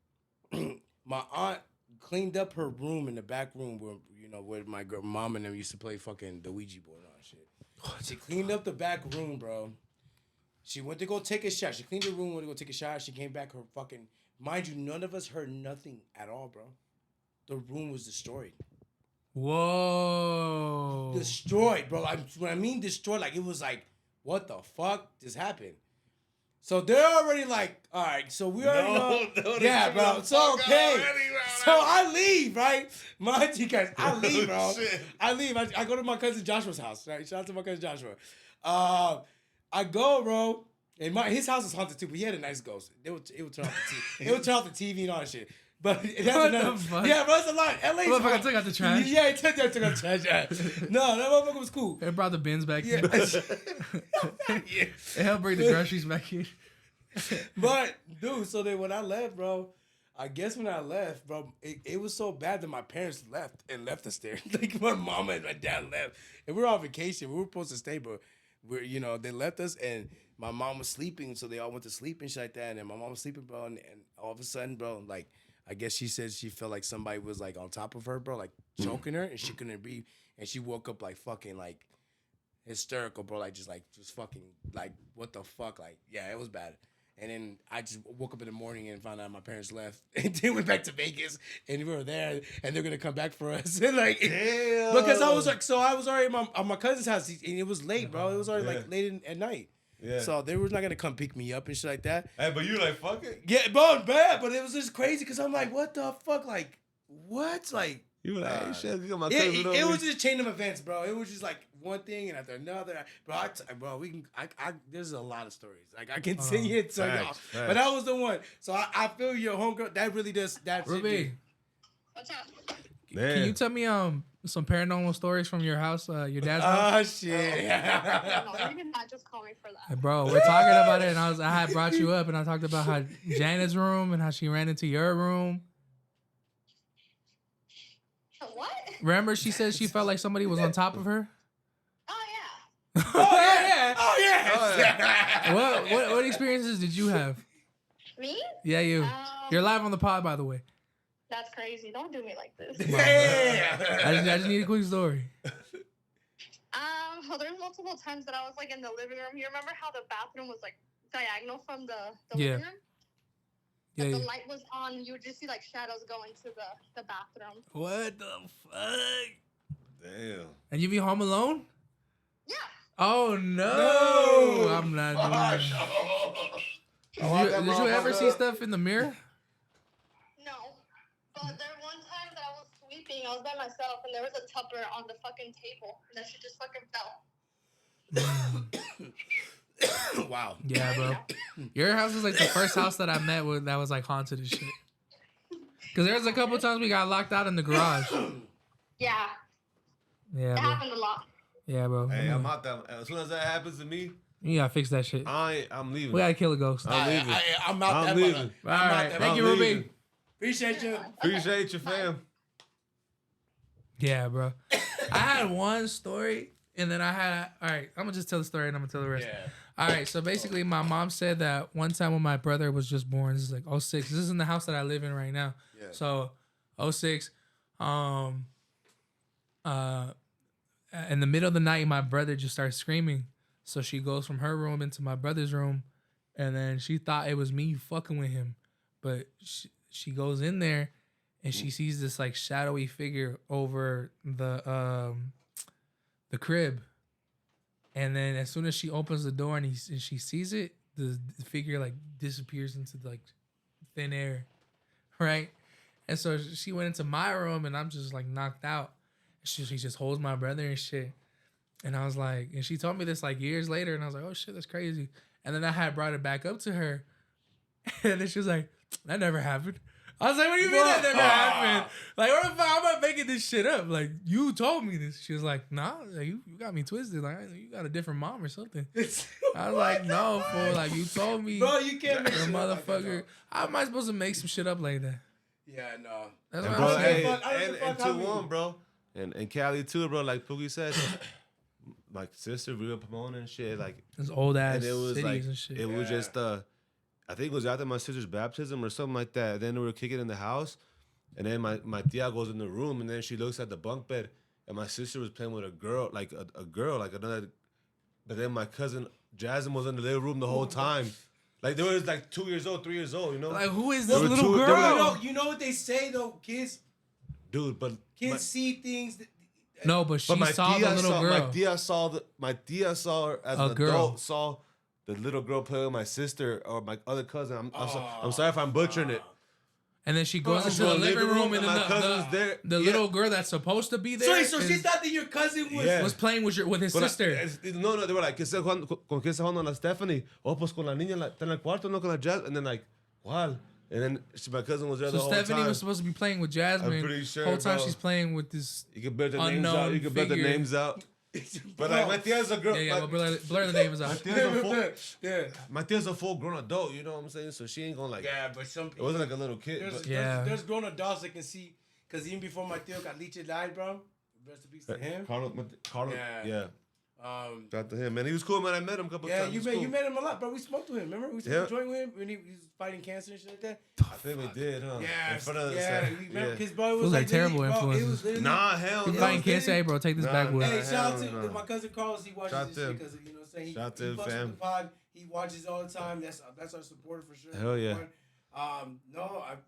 my aunt cleaned up her room in the back room where my mom and them used to play fucking the Ouija board and all that shit. She cleaned up the back room, bro. She went to go take a shot. She cleaned the room, went to go take a shower. She came back. Her fucking, mind you, none of us heard nothing at all, bro. The room was destroyed.
Whoa.
Destroyed, bro. When I mean destroyed, like it was like, what the fuck just happened? So they're already like, all right, so we already know. Yeah, bro. So okay. So I leave, right? Mind you guys, I leave, bro. I leave. I go to my cousin Joshua's house, right? Shout out to my cousin Joshua. I go, bro. And his house is haunted too, but he had a nice ghost. It would turn off the TV. It would turn off the TV and all that shit. But that's another. Yeah, bro, it's a lot. LA's
motherfucker took out the trash.
Yeah, he took out the trash. Yeah. No, that motherfucker was cool.
They brought the bins back in.
Yeah.
It helped bring the groceries back in.
But dude, so then when I left, bro, I guess when I left, bro, it was so bad that my parents left us there. Like my mama and my dad left, and we were on vacation. We were supposed to stay, but they left us, and my mom was sleeping, so they all went to sleep and shit like that. And then my mom was sleeping, bro, and all of a sudden, bro, like I guess she said she felt like somebody was like on top of her, bro, like choking her, and she couldn't breathe, and she woke up like fucking like hysterical, bro, like just fucking like what the fuck, like yeah, it was bad. And then I just woke up in the morning and found out my parents left. And then went back to Vegas. And we were there. And they're going to come back for us. And like, damn. Because I was already at my cousin's house. And it was late, bro. It was already like late at night. Yeah. So they were not going to come pick me up and shit like that.
Hey, but you like, fuck it?
Yeah, bro, bad. But it was just crazy because I'm like, what the fuck? Like, what? Like.
You were like, hey, shit, you got my
cousin over. It was just a chain of events, bro. It was just like one thing and after another. Bro, there's a lot of stories. Like I can sing it to y'all. But that was the one. So I feel your homegirl. That really does. That's
Ruby.
What's up?
Man. Can you tell me some paranormal stories from your house, your dad's
house?
Oh
shit.
You did not just call me for that.
Hey, bro, we're talking about it, and I had brought you up, and I talked about how Janet's room and how she ran into your room.
What?
Remember, she said she felt like somebody was on top of her.
Oh yeah.
Oh yeah.
What experiences did you have?
Me?
Yeah, you. You're live on the pod, by the way.
That's crazy. Don't do me like this.
Yeah.
I just need a quick story.
Well, there's multiple times that I was like in the living room. You remember how the bathroom was like diagonal from the living room? Yeah, the light was on. You would just see like shadows going to the bathroom.
What the fuck?
Damn.
And you be home alone?
Yeah.
Oh no! I'm not doing that. Did you ever see stuff in the mirror?
No. But there one time that I was sleeping, I was by myself, and there was a tupper on the fucking table, and that shit just fucking fell.
Wow.
Yeah, bro. Your house is like the first house that I met with that was like haunted and shit. Because there was a couple times we got locked out in the garage.
Yeah.
Yeah,
it
bro.
happened a lot.
Yeah, bro.
Hey, I'm out there. As soon as that happens to me,
you gotta fix that shit.
I'm leaving.
We gotta kill a ghost.
I'm leaving. I'm out
I'm leaving.
All right. Thank you, Ruby.
Appreciate you.
Appreciate you, fam.
Yeah, bro. I had one story, and then all right, I'm gonna just tell the story, and I'm gonna tell the rest.
Yeah.
All right, so basically, my mom said that one time when my brother was just born, this is like 06. This is in the house that I live in right now.
Yeah.
So 06, in the middle of the night, my brother just started screaming. So she goes from her room into my brother's room, and then she thought it was me fucking with him, but she goes in there, and she sees this like shadowy figure over the crib, and then as soon as she opens the door and she sees it, the figure like disappears into like thin air, right? And so she went into my room, and I'm just like knocked out. She just holds my brother and shit. And I was like, and she told me this like years later, and I was like, oh shit, that's crazy. And then I had brought it back up to her, and then she was like, that never happened. I was like, what do you mean that never happened? Like, what the fuck? I'm not making this shit up. Like, you told me this. She was like, nah, you got me twisted. Like, you got a different mom or something. I was like, no, fool. Like, you told me.
Bro, you can't make
shit motherfucker.
Like that,
how am I supposed to make some shit up like that?
Yeah, no.
That's
And
what
bro,
I'm saying.
and 2-1, bro. And Cali too, bro. Like Pookie said, my sister grew up Pomona and shit. Like,
it's old ass
and it was
cities
like,
and shit.
it was just I think it was after my sister's baptism or something like that. Then we were kicking in the house, and then my tia goes in the room, and then she looks at the bunk bed, and my sister was playing with a girl, like a girl, like another. But then my cousin Jasmine was in the living room the whole time. Like, they were like 2 years old, 3 years old, you know?
Like, who is this little
they were
girl?
like,
You know what they say though, kids.
Dude, but
Kids see things.
No, but she
my
saw the little girl.
My tia saw her as
A
an
girl.
adult. Saw the little girl play with my sister or my other cousin. I'm sorry if I'm butchering it.
And then she goes into
So
the living room, and
my
then
cousin's there.
the
Yeah.
little girl that's supposed to be there
So she thought that your cousin was.
Yeah.
was playing with his sister.
No, they were like, ¿con quién está jugando la Stephanie? Oh, pues con la niña está en el cuarto, no con la Jazz. And then like, ¿cuál? And then my cousin was there the
So
whole
Stephanie
time.
was supposed to be playing with Jasmine.
I'm pretty sure,
whole time
bro.
she's playing with this.
You can blur the names out. You can blur the
figure.
names out. But like, my tia's a girl.
Yeah, well, blur the names out.
My tia's a full grown adult, you know what I'm saying? So she ain't gonna like.
Yeah, but some.
It wasn't like a little kid. But,
There's grown adults that can see. Because even before my tío got leech died, bro. Rest in peace to him.
Carlos,
Yeah.
shout out to him, man. He was cool, man. I met him a couple
Yeah,
times.
you met him a lot, bro. We smoked with him. Remember? We smoked a joint with him when he was fighting cancer and shit like that.
I think we did, huh?
Yeah,
In front of the
yeah.
set.
Remember, his bro was
Feels like terrible
literally- bro, it
influences.
was literally-
Nah, hell
You
no.
fighting cancer, hey, bro? Take this backwood.
Hey, shout out
Hell
to
no.
my cousin Carlos. He watches
Shout
this
to him.
shit because, you know what I'm saying?
Shout to
he
him,
fucks with
fam.
the pod. He watches all the time. That's our supporter for sure.
Hell yeah.
Bro, like,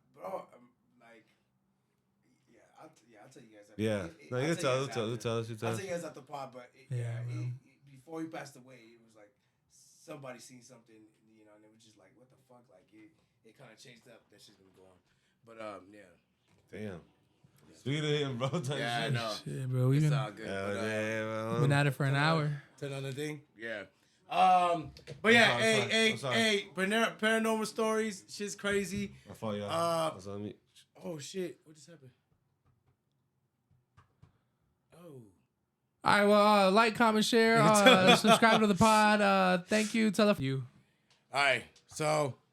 I'll tell you guys.
Yeah. No, you can tell us.
I'll tell you guys at the pod, but before he passed away, it was like somebody seen something, you know, and it was just like, what the fuck? Like, it kind of changed up. That shit's gonna go on. But, yeah.
Damn. Sweet of him, bro.
Yeah, I know.
Shit, bro, we've
It's
been,
all good.
Hell
But,
yeah, man.
been at it for an hour.
to another thing. Yeah. But yeah,
I'm sorry.
hey, paranormal stories, shit's crazy.
My fault, y'all. That's on me.
Oh shit, what just happened? Oh.
All right, well, like, comment, share, subscribe to the pod. Thank you. Tell a you.
All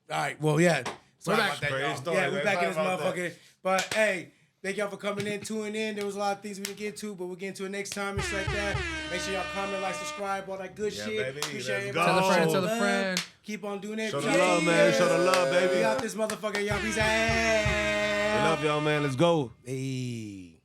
right, well, yeah. Sorry
We're
about
back.
that, y'all.
Story,
Yeah, we're
man.
back in this
Sorry about
motherfucker. But hey, thank y'all for coming in, tuning in. There was a lot of things we didn't get to, but we'll get into it next time. It's like that. Make sure y'all comment, like, subscribe, all that good
Yeah,
shit.
baby.
Appreciate
Let's
everybody.
go.
Tell a friend.
Keep on doing it.
Show the love, man. Show the love, baby.
We got this motherfucker, y'all. Peace out.
We love y'all, man. Let's go.
Hey.